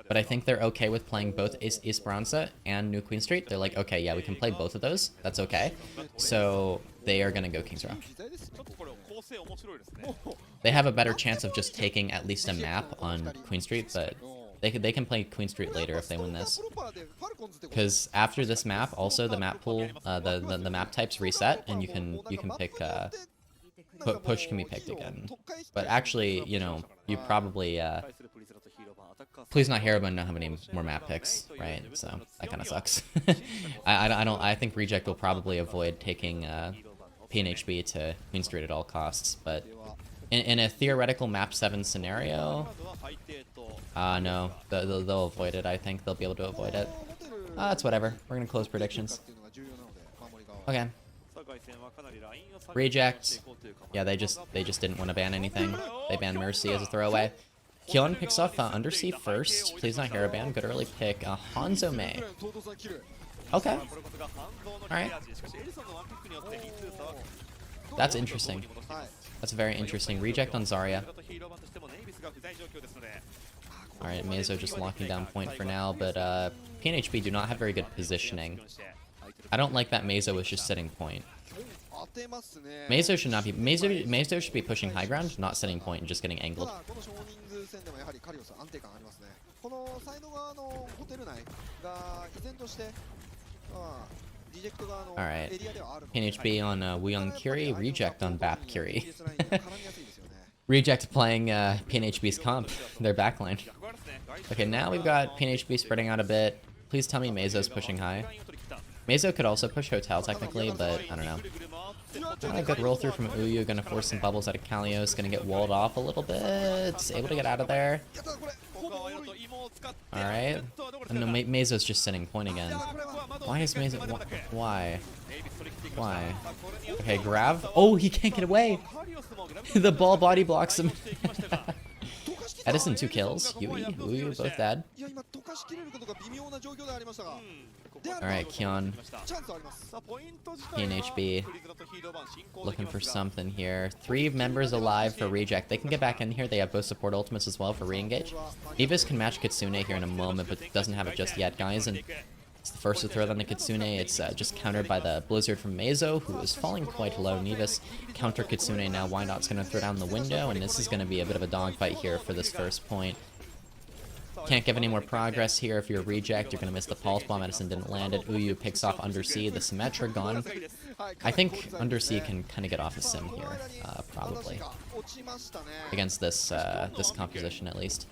But I think they're okay with playing both Esperanza and New Queen Street. They're like, okay, yeah, we can play both of those. That's okay. So they are going to go King's Row. They have a better chance of just taking at least a map on Queen Street, but they can play Queen Street later if they win this. Because after this map, also the map pool, the map types reset, and you can pick push can be picked again. But actually, you know, you probably please not Haribon don't have any more map picks, right? So that kind of sucks. I think Reject will probably avoid taking PNHB to Queen Street at all costs, but in a theoretical map 7 scenario, no, they'll avoid it. I think they'll be able to avoid it. It's whatever. We're gonna close predictions. Okay. Reject. Yeah, they just didn't want to ban anything. They banned Mercy as a throwaway. Hyun picks off Undersea first. Please not hero ban. Good early pick. Hanzo Mei. Okay. Alright. That's interesting. That's very interesting. Reject on Zarya. Alright, Meizo just locking down point for now, but PNHB do not have very good positioning. I don't like that Meizo was just setting point. Meizo should not be. Meizo should be pushing high ground, not setting point and just getting angled. Alright. PNHB on Wooyoung Kiri, Reject on Bap Kiri. Reject playing PNHB's comp, their backline. Okay, now we've got PNHB spreading out a bit. Please tell me Meizo's pushing high. Meizo could also push Hotel technically, but I don't know. A good roll through from Uyu, gonna force some bubbles out of Kalios, gonna get walled off a little bit. Able to get out of there. Alright. No, Meizo's just sitting point again. Why is Meizo... Why? Why? Okay, Grav. Oh, he can't get away! The ball body blocks him. Edison 2 kills. Yui, both dead. いや今溶かしきれることが微妙な状況でありましたが、 Alright, Kion, チャンスあります。 PNHB, looking for something here. 3 members alive for reject. They can get back in here. They have both support ultimates as well for re-engage. Nevis can match Kitsune here in a moment, but doesn't have it just yet, guys. And it's the first to throw down the Kitsune. It's just countered by the Blizzard from Meizo, who is falling quite low. Nevis counter Kitsune now. Wynot's going to throw down the window, and this is going to be a bit of a dogfight here for this first point. Can't give any more progress here. If you're a reject, you're going to miss the pulse bomb. Edison didn't land it. Uyu picks off Undersea. The Symmetra gone. I think Undersea can kind of get off a sim here, probably. Against this this composition, at least.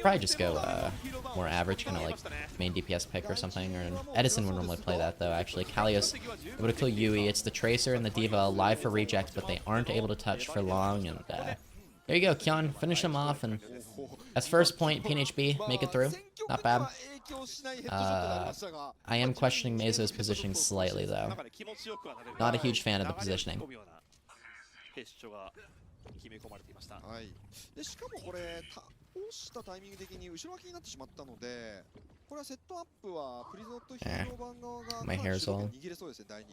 Probably just go more average, kind of like main DPS pick or something. Or Edison would normally play that, though, actually. Kalios able to kill Yui. It's the Tracer and the D.Va alive for reject, but they aren't able to touch for long. And there you go, Kion. Finish him off. And as first point, PNHB, make it through. Not bad. I am questioning Meizo's positioning slightly, though. Not a huge fan of the positioning. はい。でしかもこれ押したタイミング的に後ろ脇になってしまったので、これはセットアップはプリゾットヒーロー版側が My hair's all 握れそうですね。第2。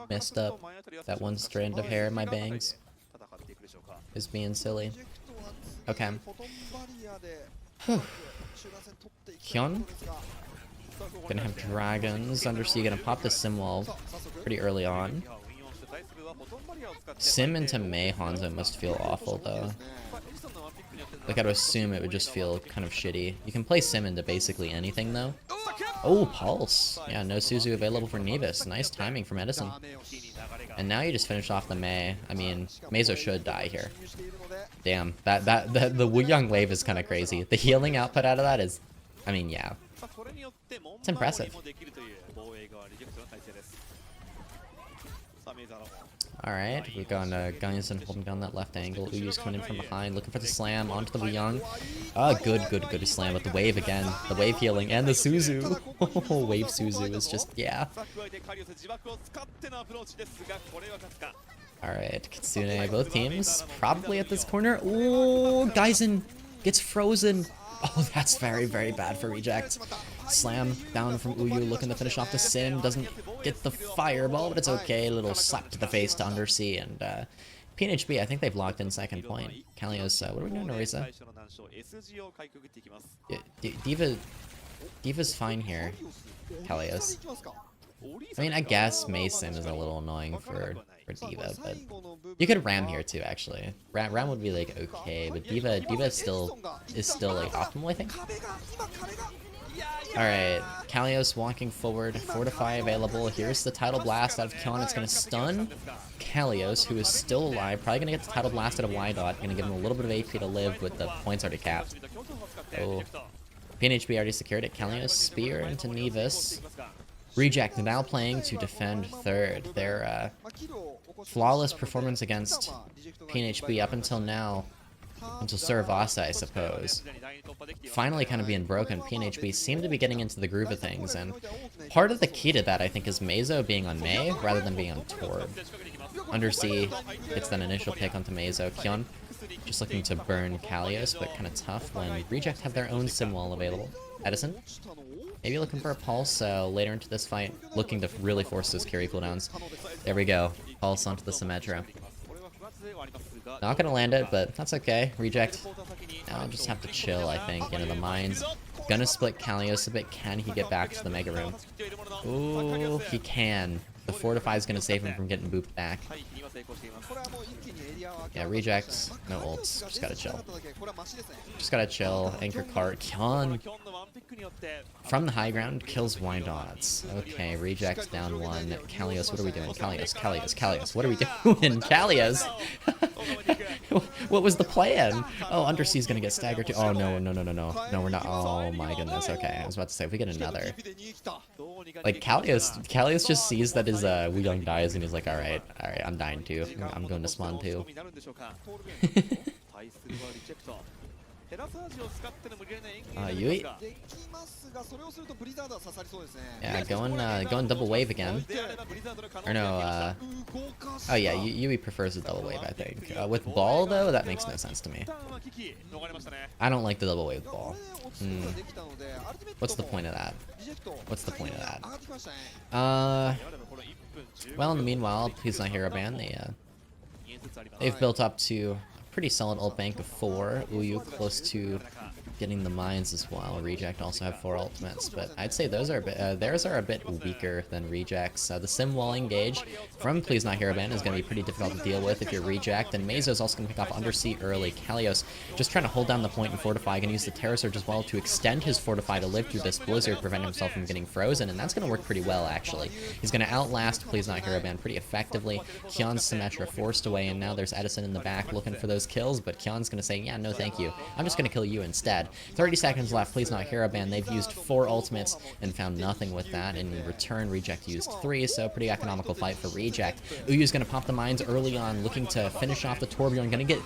messed up. That one strand of hair in my bangs is being silly. Okay. Kion? Gonna have dragons. Undersea gonna pop the sim wall pretty early on. Sim into Mei Hanzo must feel awful, though. Like, I'd assume it would just feel kind of shitty. You can play Sim into basically anything, though. Oh, Pulse. Yeah, no Suzu available for Nevis. Nice timing from Edison. And now you just finish off the Mei. I mean, Meizo should die here. Damn, the Wu Young wave is kind of crazy. The healing output out of that is, I mean, yeah. It's impressive. Alright, we've got Gunnison holding down that left angle. Uyu's coming in from behind, looking for the slam onto the Wu Young. Oh, good slam with the wave again. The wave healing and the Suzu. Wave Suzu is just, yeah. Alright, Kitsune, both teams probably at this corner. Oh, Geisen gets frozen. Oh, that's very, very bad for reject. Slam down from Uyu, looking to finish off the Sim. Doesn't get the fireball, but it's okay. A little slap to the face to Undersea. And PNHB, I think they've locked in second point. Kalios, what are we doing, Orisa? Yeah, Diva's fine here. Kalios. I mean, I guess Mason is a little annoying for Diva, but you could Ram here too, actually. Ram would be like okay, but Diva is still like optimal, I think. Alright, Kalios walking forward, Fortify available. Here's the Tidal Blast out of Kion. It's gonna stun Kalios, who is still alive. Probably gonna get the Tidal Blast out of Wydot. Gonna give him a little bit of AP to live with the points already capped. Oh. PNHB already secured it. Kalios, Spear into Nevis. Reject now playing to defend third. Their flawless performance against PNHB up until now, until Suravasa, I suppose, finally kind of being broken. PNHB seem to be getting into the groove of things, and part of the key to that, I think, is Meizo being on Mei rather than being on Torb. Undersea gets that initial pick onto Meizo. Kion just looking to burn Kalios, but kind of tough when Reject have their own sim wall available. Edison? Maybe looking for a pulse later into this fight, looking to really force those carry cooldowns. There we go. Pulse onto the Symmetra. Not gonna land it, but that's okay. Reject. I'll just have to chill, I think, into the mines. Gonna split Kalios a bit. Can he get back to the Mega Room? Ooh, he can. The Fortify is gonna save him from getting booped back. Yeah, rejects. No ults. Just gotta chill. Just gotta chill. Anchor cart. Kion from the high ground kills Wyndots. Okay, rejects down one. Kalios, what are we doing? Kalios. What are we doing? Kalios. What was the plan? Oh, Undersea's gonna get staggered too. Oh no, we're not. Oh my goodness. Okay, I was about to say if we get another. Like Kalios just sees that his Wu Young dies and he's like, all right, I'm dying too. I'm going to spawn too. Yui. Yeah, going double wave again. Or no, oh yeah, Yui prefers a double wave, I think. With ball though, that makes no sense to me. I don't like the double wave ball. What's the point of that? What's the point of that? Well, in the meanwhile, Please Not Hero Band, they've built up to a pretty solid ult bank of 4. Uyu close to getting the mines as well. Reject also have 4 ultimates, but I'd say those are a bit, theirs are a bit weaker than Reject's. The sim wall engage from Please Not Hero Band is going to be pretty difficult to deal with if you're Reject, and Mazo's also going to pick off Undersea early. Kalios just trying to hold down the point and Fortify, going to use the Terror Surge as well to extend his Fortify to live through this Blizzard, prevent himself from getting frozen, and that's going to work pretty well, actually. He's going to outlast Please Not Hero Band pretty effectively. Kion's Symmetra forced away, and now there's Edison in the back looking for those kills, but Kion's going to say, yeah, no thank you. I'm just going to kill you instead. 30 seconds left, Please Not Hero Band. They've used 4 ultimates and found nothing with that. In return, Reject used 3, so pretty economical fight for Reject. Uyu's going to pop the mines early on, looking to finish off the Torbjorn. Going to get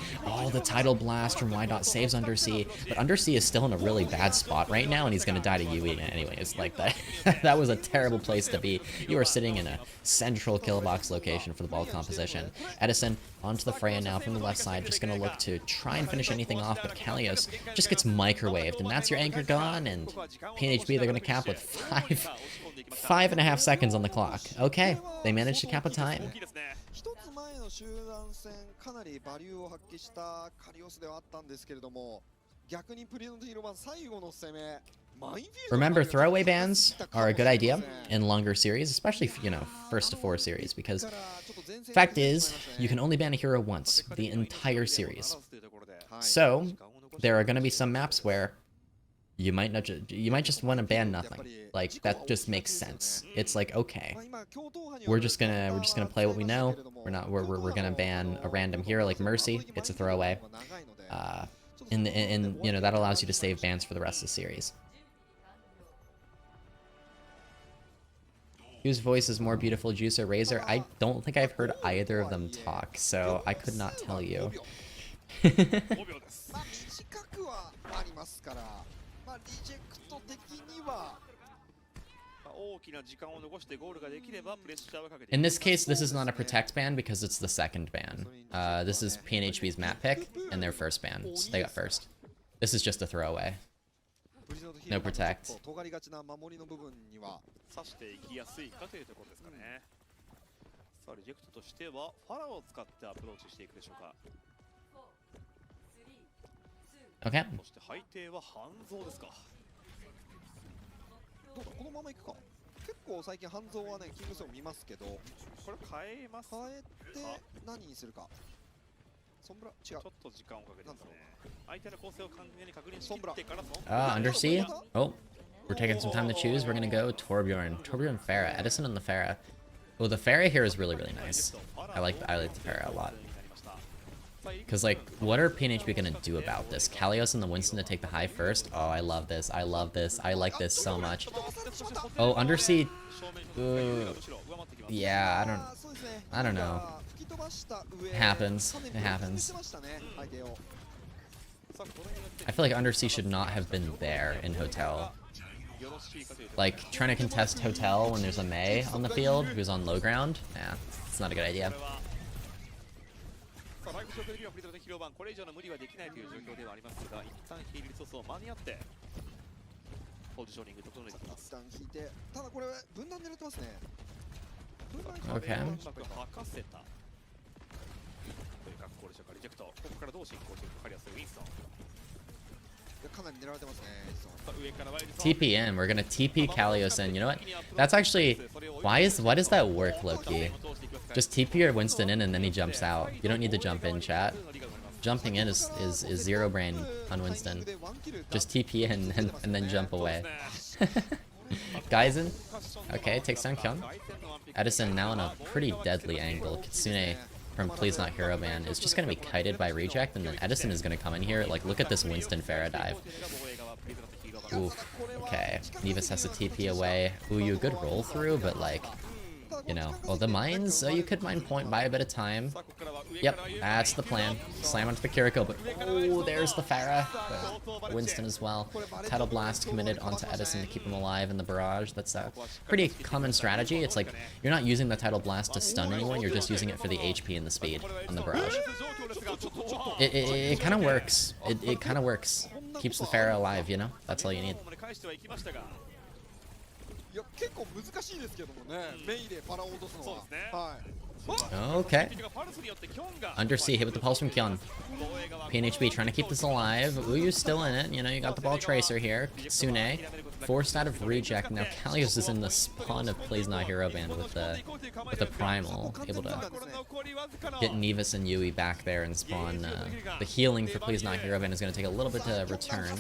the Tidal Blast from Y. Saves Undersea, but Undersea is still in a really bad spot right now, and he's going to die to Yui anyways. Like that, that was a terrible place to be. You are sitting in a central kill box location for the ball composition. Edison onto the Freya now from the left side, just going to look to try and finish anything off, but Kalios just gets microwaved, and that's your anchor gone, and PNHB, they're going to cap with 5.5 seconds on the clock. Okay, they managed to cap a time. Remember, throwaway bans are a good idea in longer series, especially, you know, 1st to 4 series, because fact is, you can only ban a hero once, the entire series. So, there are going to be some maps where you might just want to ban nothing. Like, that just makes sense. It's like, okay, we're just gonna play what we know. We're gonna ban a random hero like Mercy. It's a throwaway. And you know, that allows you to save bans for the rest of the series. Whose voice is more beautiful, Juice or Razor? I don't think I've heard either of them talk, so I could not tell you. In this case, this is not a protect ban because it's the second ban. This is PNHB's map pick and their first ban, so they got first. This is just a throwaway. No protect. Okay. Undersea? Oh, we're taking some time to choose. We're gonna go Torbjorn. Torbjorn Pharah. Edison on the Pharah. Oh, the Pharah here is really, really nice. I like the Pharah a lot. Because, like, what are PNHB gonna do about this? Kalios and the Winston to take the high first? Oh, I love this. I love this. I like this so much. Oh, Undersea. Yeah, I don't know. It happens. It happens. I feel like Undersea should not have been there in Hotel. Like, trying to contest Hotel when there's a Mei on the field who's on low ground? Yeah, it's not a good idea. Okay. TP in. We're gonna TP Kalios in. You know what? That's actually... why does that work, Loki? Just TP your Winston in and then he jumps out. You don't need to jump in, chat. Jumping in is zero brain on Winston. Just TP in and then jump away. Gaizen. Okay, takes down Kyung. Edison now in a pretty deadly angle. Kitsune from Please Not Hero Band is just going to be kited by Reject, and then Edison is going to come in here. Like, look at this Winston Pharah dive. Oof. Okay. Nevis has to TP away. Uyu, good roll through, but like... You know, well, the mines, you could mine point by a bit of time. Yep, that's the plan. Slam onto the Kiriko, but oh, there's the Pharah. The Winston as well. Tidal Blast committed onto Edison to keep him alive in the barrage. That's a pretty common strategy. It's like, you're not using the Tidal Blast to stun anyone, you're just using it for the HP and the speed on the barrage. It kind of works. It kind of works. Keeps the Pharah alive, you know? That's all you need. いや結構難しいですけどもね、メイでパラを落とすのは。はい。 Okay. Undersea hit with the pulse from Kyon. PNHB trying to keep this alive. Uyu's still in it. You know, you got the ball tracer here. Kitsune forced out of reject. Now Kalios is in the spawn of Please Not Hero Band with the primal, able to get Nevis and Yui back there and spawn. The healing for Please Not Hero Band is going to take a little bit to return.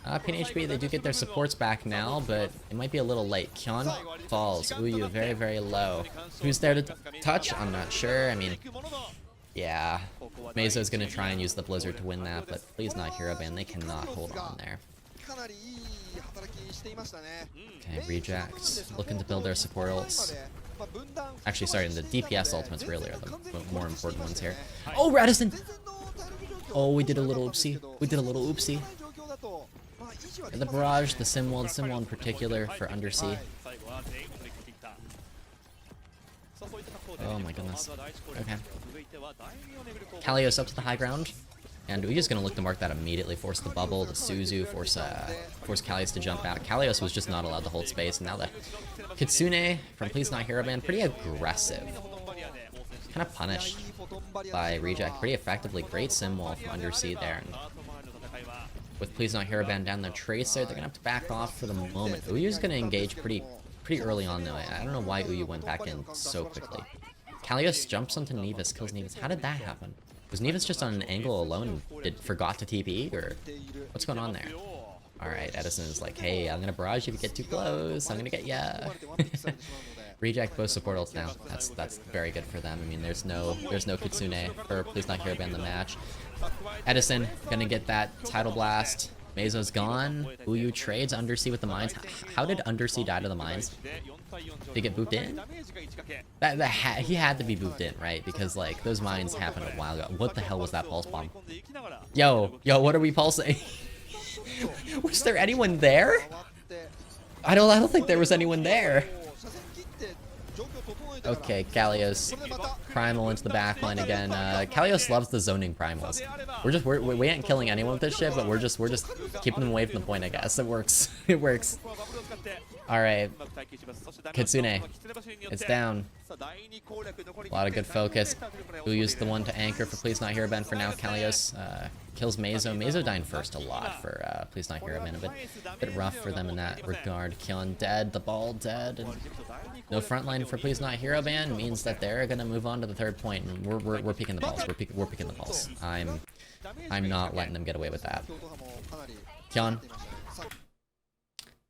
PNHB, they do get their supports back now, but it might be a little late. Kyon falls. Uyu very, very low. Who's there to touch? I'm not sure. I mean, yeah. Mezo's gonna try and use the Blizzard to win that, but Please Not Hero Band, they cannot hold on there. Okay, Reject. Looking to build their support ults. Actually, sorry, the DPS ultimates really are the more important ones here. Oh, Radisson! Oh, we did a little oopsie. We did a little oopsie. The barrage, the sim wall in particular for Undersea. Oh my goodness. Okay. Kalios up to the high ground. And Uyu's gonna look to mark that immediately, force the bubble, the Suzu, force Kalios to jump out. Kalios was just not allowed to hold space, and now the Kitsune from Please Not Hero Band, pretty aggressive. Kind of punished by Reject pretty effectively. Great sim wall from Undersea there. And with Please Not Hero Band down the Tracer, they're gonna have to back off for the moment. Uyu's gonna engage pretty early on though. I don't know why Uyu went back in so quickly. Kalios jumps onto Nevis, kills Nevis. How did that happen? Was Nevis just on an angle alone and forgot to TP, or what's going on there? Alright, Edison is like, hey, I'm gonna barrage you if you get too close. I'm gonna get ya. Reject both support ults now. That's very good for them. I mean, there's no Kitsune for Please Not Hero Band the match. Edison gonna get that Tidal Blast. Mezo's gone. Uyu trades Undersea with the mines. How did Undersea die to the mines? Did he get booped in? He had to be booped in, right? Because, like, those mines happened a while ago. What the hell was that pulse bomb? Yo, what are we pulsing? Was there anyone there? I don't think there was anyone there. Okay, Kalios. Primal into the backline again. Kalios loves the zoning primals. We ain't killing anyone with this shit, but we're just keeping them away from the point, I guess. It works. It works. Alright. Kitsune. It's down. A lot of good focus. Uyu's the one to anchor for Please Not Hero Band for now. Kalios kills Mezo. Mezo dying first a lot for Please Not Hero Band. A bit rough for them in that regard. Kyon dead. The ball dead. And no frontline for Please Not Hero Band means that they're gonna move on to the third point, and we're picking the pulse. We're picking the pulse. I'm not letting them get away with that. Kyon.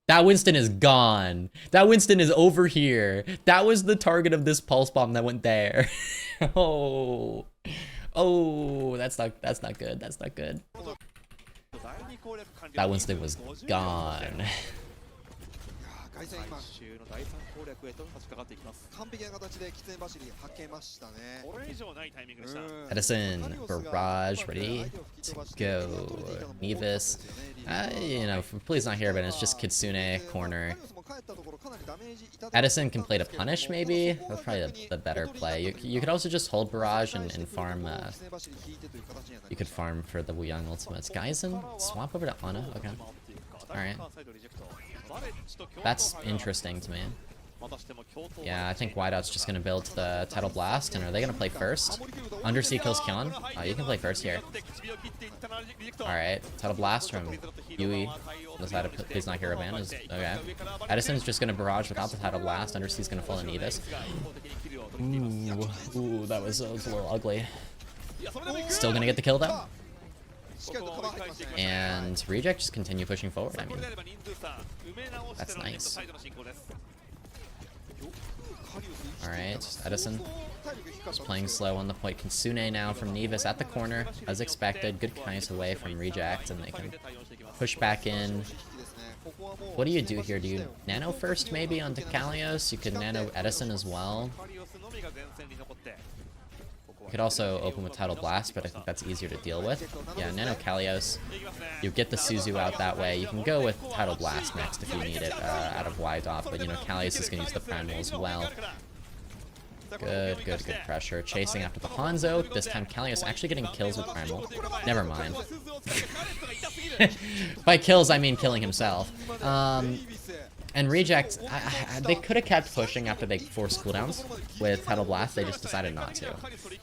That Winston is gone. That Winston is over here. That was the target of this pulse bomb that went there. Oh, that's not good. That's not good. That Winston was gone. Edison, barrage, ready to go. Nevis, you know, Please Not Hero Band, it's just Kitsune, corner. Edison can play to punish, maybe? That's probably the better play. You could also just hold barrage and farm, you could farm for the Wuyang ultimates. Geisen, swap over to Ana, okay. Alright. That's interesting to me. Yeah, I think Whiteout's just gonna build the Tidal Blast, and are they gonna play first? Undersea kills Kyon. Oh, you can play first here. Alright, Tidal Blast from Yui on the side of Please Not Hero Band is okay. Edison's just gonna barrage without the Tidal Blast. Undersea's gonna fall in Nevis. Ooh, that was a little ugly. Still gonna get the kill though. And Reject just continue pushing forward. I mean, that's nice. Alright, Edison is playing slow on the point. Kitsune now from Nevis at the corner, as expected. Good knives away from Reject, and they can push back in. What do you do here? Do you nano first maybe onto Kalios? You could nano Edison as well. You could also open with Tidal Blast, but I think that's easier to deal with. Yeah, nano Kalios. You get the Suzu out that way. You can go with Tidal Blast next if you need it out of wide off, but you know, Kalios is going to use the Primal as well. Good pressure. Chasing after the Hanzo. This time Kalios actually getting kills with Primal. Never mind. By kills, I mean killing himself. And Reject, they could have kept pushing after they forced cooldowns with Tidal Blast. They just decided not to.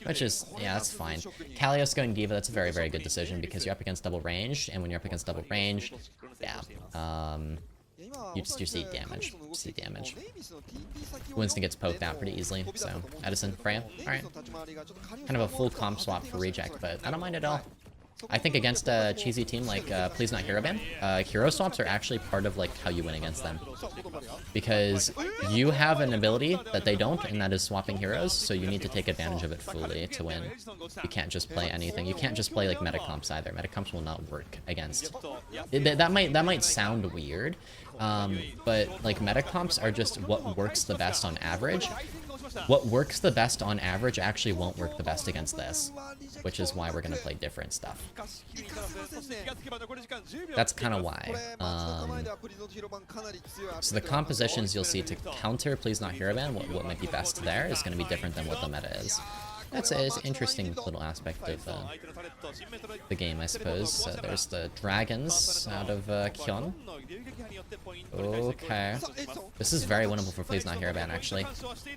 Which is, yeah, that's fine. Kalios going Diva, that's a very, very good decision because you're up against double range. And when you're up against double range, yeah. You see damage. Winston gets poked out pretty easily, so Edison, Freya, alright. Kind of a full comp swap for Reject, but I don't mind at all. I think against a cheesy team like Please Not Hero Ban, hero swaps are actually part of like how you win against them. Because you have an ability that they don't, and that is swapping heroes, so you need to take advantage of it fully to win. You can't just play anything. You can't just play like meta comps either. Meta comps will not work against. That might sound weird, but like meta comps are just what works the best on average. What works the best on average actually won't work the best against this, which is why we're going to play different stuff. That's kind of why. So the compositions you'll see to counter Please Not Hero Ban, what might be best there is going to be different than what the meta is. That's an interesting little aspect of the game, I suppose. There's the dragons out of Kyon. Okay. This is very winnable for Please Not Hero Ban, actually.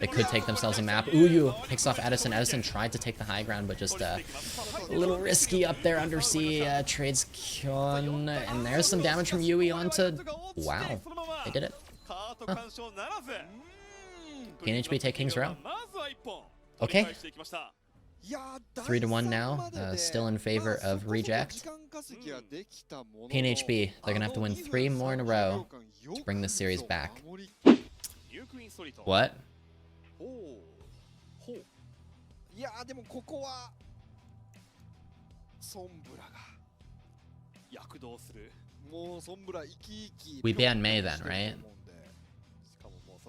They could take themselves a map. Uyu picks off Edison. Edison tried to take the high ground, but just a little risky up there undersea. Trades Kyon. And there's some damage from Yui onto... Wow. They did it. Huh. PNHB take King's Row. Okay. 3-1 now, still in favor of Reject. PNHB, they're gonna have to win 3 more in a row to bring this series back. What? We ban Mei then, right?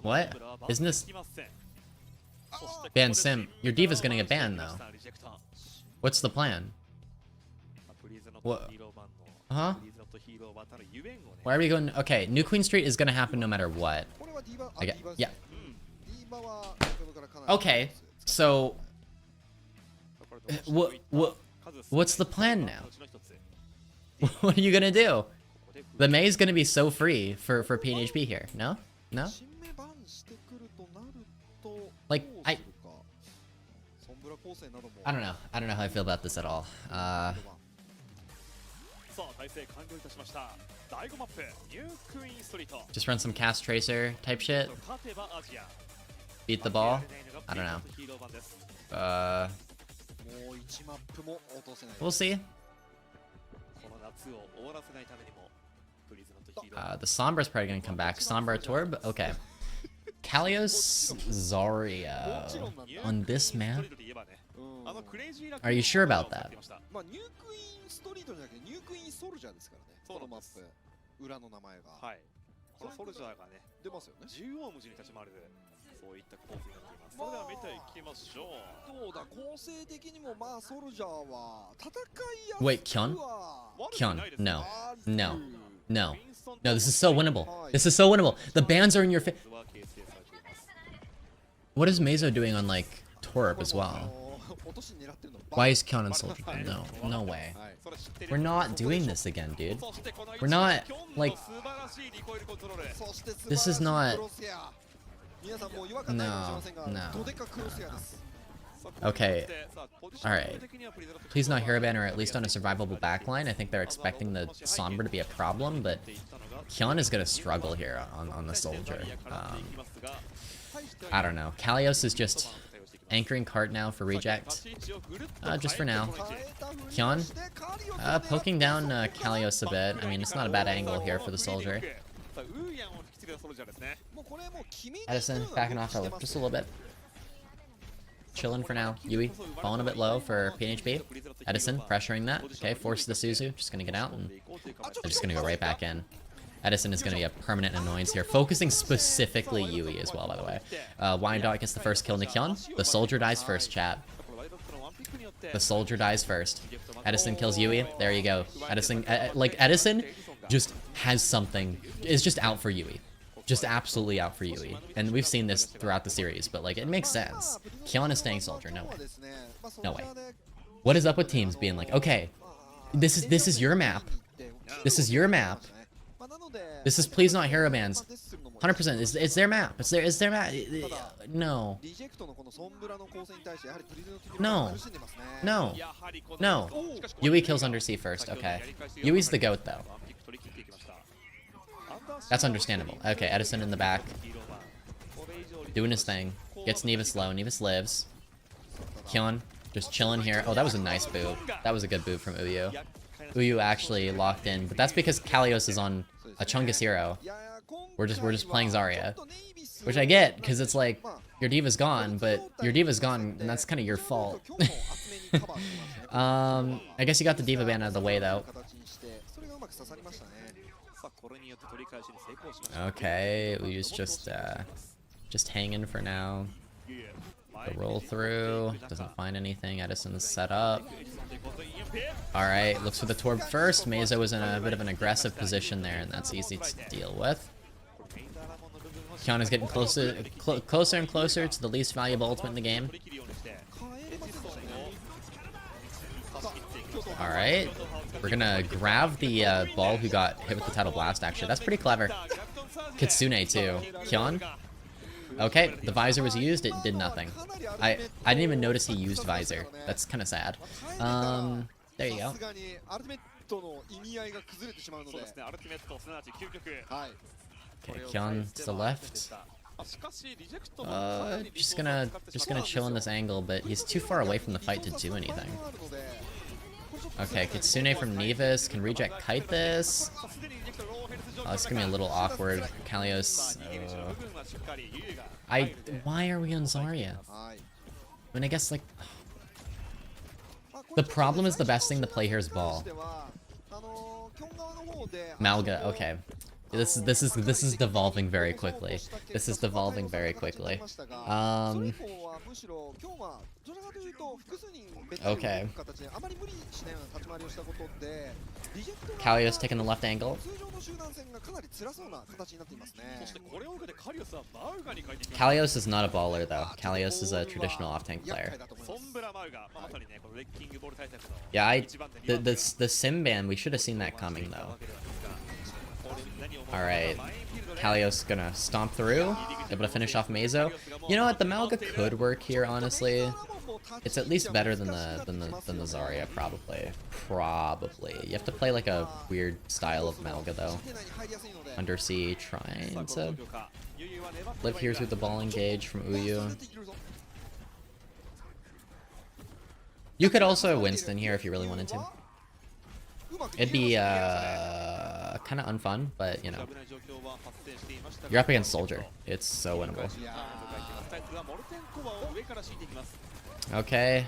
What? Isn't this... Ban Sim. Your Diva's gonna get banned, though. What's the plan? What? Huh? Why are we going... Okay, New Queen Street is gonna happen no matter what. I get... Yeah. Okay, so... What's the plan now? What are you gonna do? The Mei's gonna be so free for PNHB here. No? No? Like, I don't know. I don't know how I feel about this at all. Just run some cast tracer type shit. Beat the ball. I don't know. We'll see. The Sombra's probably gonna come back. Sombra Torb? Okay. Kalios Zarya on this map? Are you sure about that? Wait, Kyon? Kyon, no. No. No. No, this is so winnable. This is so winnable. The bans are in your face. What is Meizo doing on, like, Torb as well? Why is Kyon on Soldier? No. No way. We're not doing this again, dude. We're not, like... This is not... No. No. Okay. Alright. Please Not Hero Ban, or at least on a survivable backline. I think they're expecting the Sombra to be a problem, but Kyon is gonna struggle here on the Soldier. I don't know. Kalios is just anchoring cart now for Reject. Just for now. Kyon, poking down Kalios a bit. I mean, it's not a bad angle here for the Soldier. Edison backing off just a little bit. Chilling for now. Yui falling a bit low for PNHB. Edison pressuring that. Okay, force the Suzu. Just gonna get out and they're just gonna go right back in. Edison is going to be a permanent annoyance here. Focusing specifically Yui as well, by the way. Wyandotte gets the first kill into Kyon. The soldier dies first, chat. The soldier dies first. Edison kills Yui. There you go. Edison, Edison just has something. Is just out for Yui. Just absolutely out for Yui. And we've seen this throughout the series, but like, it makes sense. Kyon is staying soldier. No way. No way. What is up with teams being like, okay, this is your map. This is your map. This is please not hero bans. 100%. It's their map. It's their map. No. No. No. No. Yui kills Undersea first. Okay. Yui's the GOAT though. That's understandable. Okay, Edison in the back. Doing his thing. Gets Nevis low. Nevis lives. Kyon just chilling here. Oh, that was a nice boob. That was a good boob from Uyu. Uyu actually locked in, but that's because Kalios is on a Chungus hero. We're just playing Zarya, which I get because it's like your diva's gone, but your diva's gone, and that's kind of your fault. I guess you got the diva ban out of the way though. Okay, Uyu's just hanging for now. The roll through, doesn't find anything. Edison's set up. Alright, looks for the Torb first. Meizo was in a bit of an aggressive position there, and that's easy to deal with. Kyon is getting closer and closer to the least valuable ultimate in the game. Alright, we're gonna grab the ball who got hit with the Tidal Blast, actually. That's pretty clever. Kitsune, too. Kyon? Okay, the visor was used, it did nothing. I didn't even notice he used visor. That's kind of sad. There you go. Okay, Kyon to the left. Just gonna chill in this angle, but he's too far away from the fight to do anything. Okay, Kitsune from Nevis can reject kite this. Oh, it's gonna be a little awkward. Kalios. Why are we on Zarya? I mean, I guess like the problem is the best thing to play here is ball. Malga. Okay. This is devolving very quickly. This is devolving very quickly. Okay. Kalios taking the left angle. Kalios is not a baller though. Kalios is a traditional off-tank player. Yeah, the sim ban, we should have seen that coming though. Alright, Kalios gonna stomp through, able to finish off Meizo. You know what, the Malga could work here, honestly. It's at least better than the Zarya, probably. Probably. You have to play like a weird style of Malga, though. Undersea trying to live here through the ball engage from Uyu. You could also Winston here if you really wanted to. It'd be kind of unfun, but you know, you're up against Soldier. It's so winnable. Okay.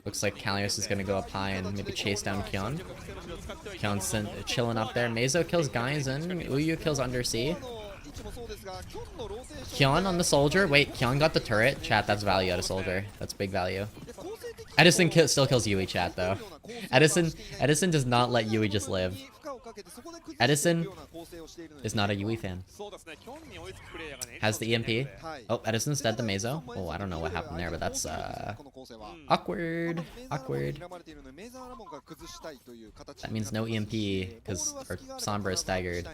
Looks like Kalios is gonna go up high and maybe chase down Kyon. Kyon's chilling up there. Meizo kills Gaizen. Uyu kills Undersea. Kyon on the Soldier. Wait, Kyon got the turret. Chat, that's value out of Soldier. That's big value. Edison still kills Yui, chat, though. Edison does not let Yui just live. Edison is not a Yui fan. Has the EMP. Oh, Edison's dead to Meizo. Oh, I don't know what happened there, but that's awkward. Awkward. That means no EMP, because our Sombra is staggered.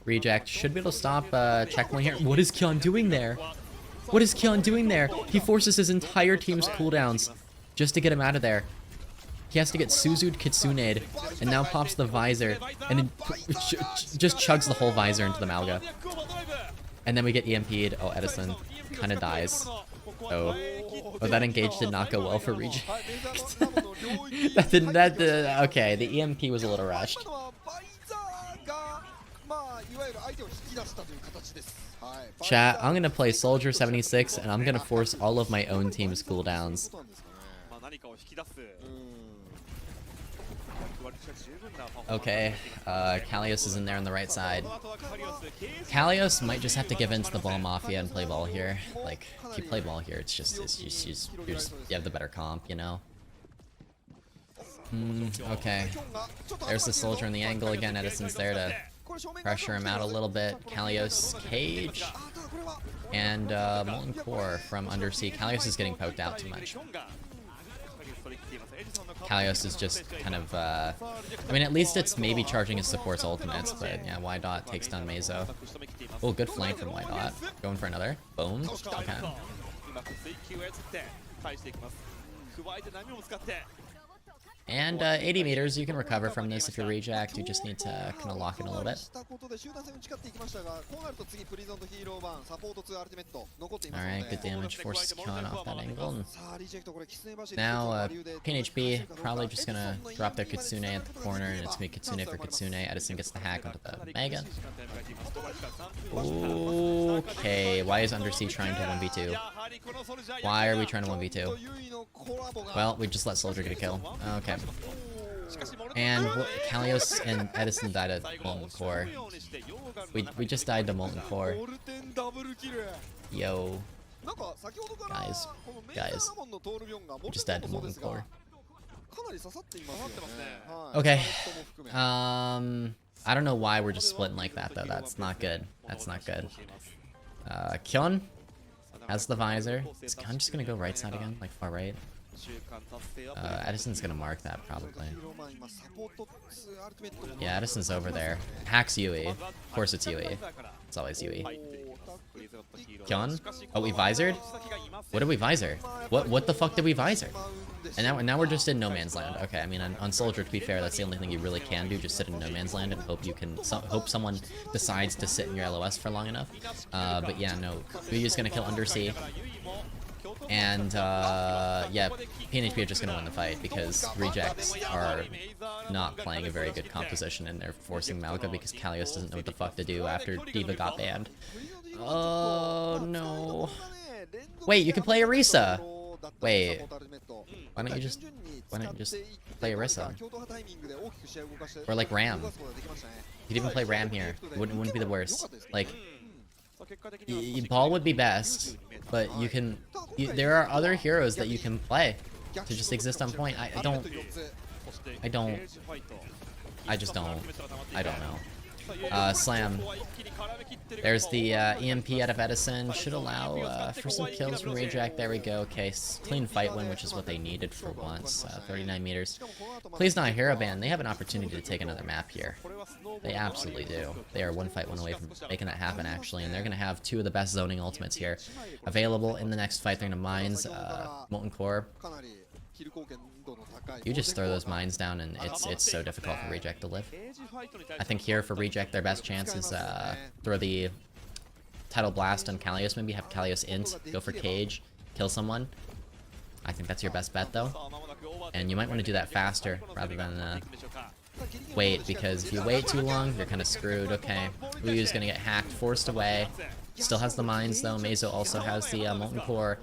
Reject. Should be able to stop checkpoint here. What is Kyon doing there? What is Kyon doing there? He forces his entire team's cooldowns just to get him out of there. He has to get Suzu'd Kitsune'd, and now pops the visor, and it just chugs the whole visor into the Malga. And then we get EMP'd. Oh, Edison kind of dies. Oh, that engage did not go well for Reject. Okay, the EMP was a little rushed. Chat, I'm gonna play Soldier 76 and I'm gonna force all of my own team's cooldowns. Okay, Kalios is in there on the right side. Kalios might just have to give in to the ball mafia and play ball here. Like, if you play ball here, it's just you have the better comp, you know? Okay. There's the soldier in the angle again. Edison's there to pressure him out a little bit. Kalios cage. And Molten Core from Undersea. Kalios is getting poked out too much. Kalios is just kind of, I mean, at least it's maybe charging his support's ultimates, but yeah, Y Dot takes down Mazo. Oh, good flank from Y Dot. Going for another. Boom. Okay. And 80 meters, you can recover from this if you're reject. You just need to kind of lock in a little bit. Alright, good damage. Forces Kyon off that angle. Now, PNHB probably just gonna drop their Kitsune at the corner, and it's gonna be Kitsune for Kitsune. Edison gets the hack onto the Mega. Okay, why is Undersea trying to 1v2? Why are we trying to 1v2? Well, we just let Soldier get a kill. Okay. And Kalios and Edison died at Molten Core. We just died to Molten Core. Yo. Guys. We just died to Molten Core. Okay. I don't know why we're just splitting like that though. That's not good. That's not good. Kyon has the visor. Is Kyon just gonna go right side again? Like far right? Edison's gonna mark that probably. Yeah, Edison's over there. Hacks Yui. Of course it's Yui. It's always Yui. Kyon? Oh, we visored? What did we visor? What the fuck did we visor? And now we're just in no man's land. Okay, I mean on Soldier, to be fair, that's the only thing you really can do. Just sit in no man's land and hope you can hope someone decides to sit in your LOS for long enough. But yeah, no. Yuyu's gonna kill Undersea. And yeah, PNHB are just gonna win the fight because rejects are not playing a very good composition and they're forcing Malga because Kalios doesn't know what the fuck to do after D.Va got banned. Oh no. Wait, you can play Orisa. Wait. Why don't you just play Orisa? Or like Ram. You could even play Ram here. It wouldn't be the worst. Like ball would be best, but you can. There are other heroes that you can play to just exist on point. I just don't know. Slam. There's the EMP out of Edison. Should allow for some kills from Reject. There we go. Okay, clean fight win, which is what they needed for once. 39 meters. Please not hero ban. They have an opportunity to take another map here. They absolutely do. They are one fight one away from making that happen, actually, and they're going to have two of the best zoning ultimates here available in the next fight. They're going to mines Molten Core. You just throw those mines down and it's so difficult for Reject to live. I think here for Reject their best chance is throw the Tidal Blast on Kalios, maybe have Kalios int, go for cage, kill someone. I think that's your best bet though. And you might want to do that faster rather than wait, because if you wait too long, you're kind of screwed. Okay, Uyu's gonna get hacked, forced away. Still has the mines though. Mazo also has the Molten Core.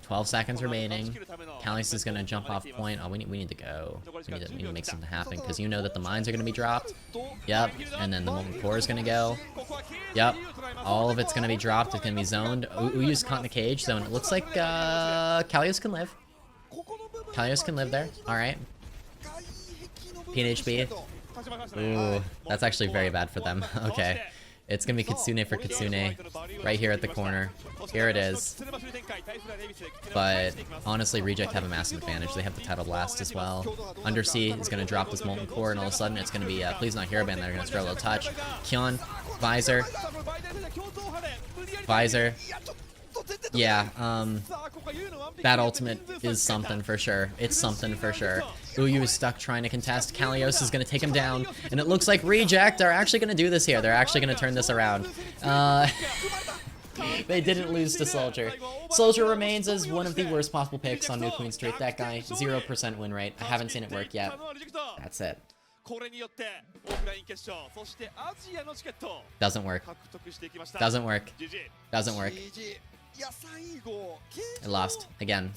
12 seconds remaining. Kalios is gonna jump off point. Oh, we need to go. We need to make something happen because you know that the mines are gonna be dropped. Yep, and then the Molten Core is gonna go. Yep, all of it's gonna be dropped. It's gonna be zoned. Uyu's caught in the cage zone. It looks like Kalios can live. Kalios can live there. All right. PNHB. Ooh, that's actually very bad for them. Okay. It's gonna be Kitsune for Kitsune, right here at the corner. Here it is. But honestly, Reject have a massive advantage. They have the Tidal Blast as well. Undersea is gonna drop this Molten Core, and all of a sudden it's gonna be Please Not Hero Ban. They're gonna throw a little touch. Kyon, visor, visor. Yeah, that ultimate is something for sure. It's something for sure. Uyu is stuck trying to contest. Kalios is going to take him down. And it looks like Reject are actually going to do this here. They're actually going to turn this around. They didn't lose to Soldier. Soldier remains as one of the worst possible picks on New Queen Street. That guy, 0% win rate. I haven't seen it work yet. That's it. Doesn't work. Doesn't work. Doesn't work. It lost again.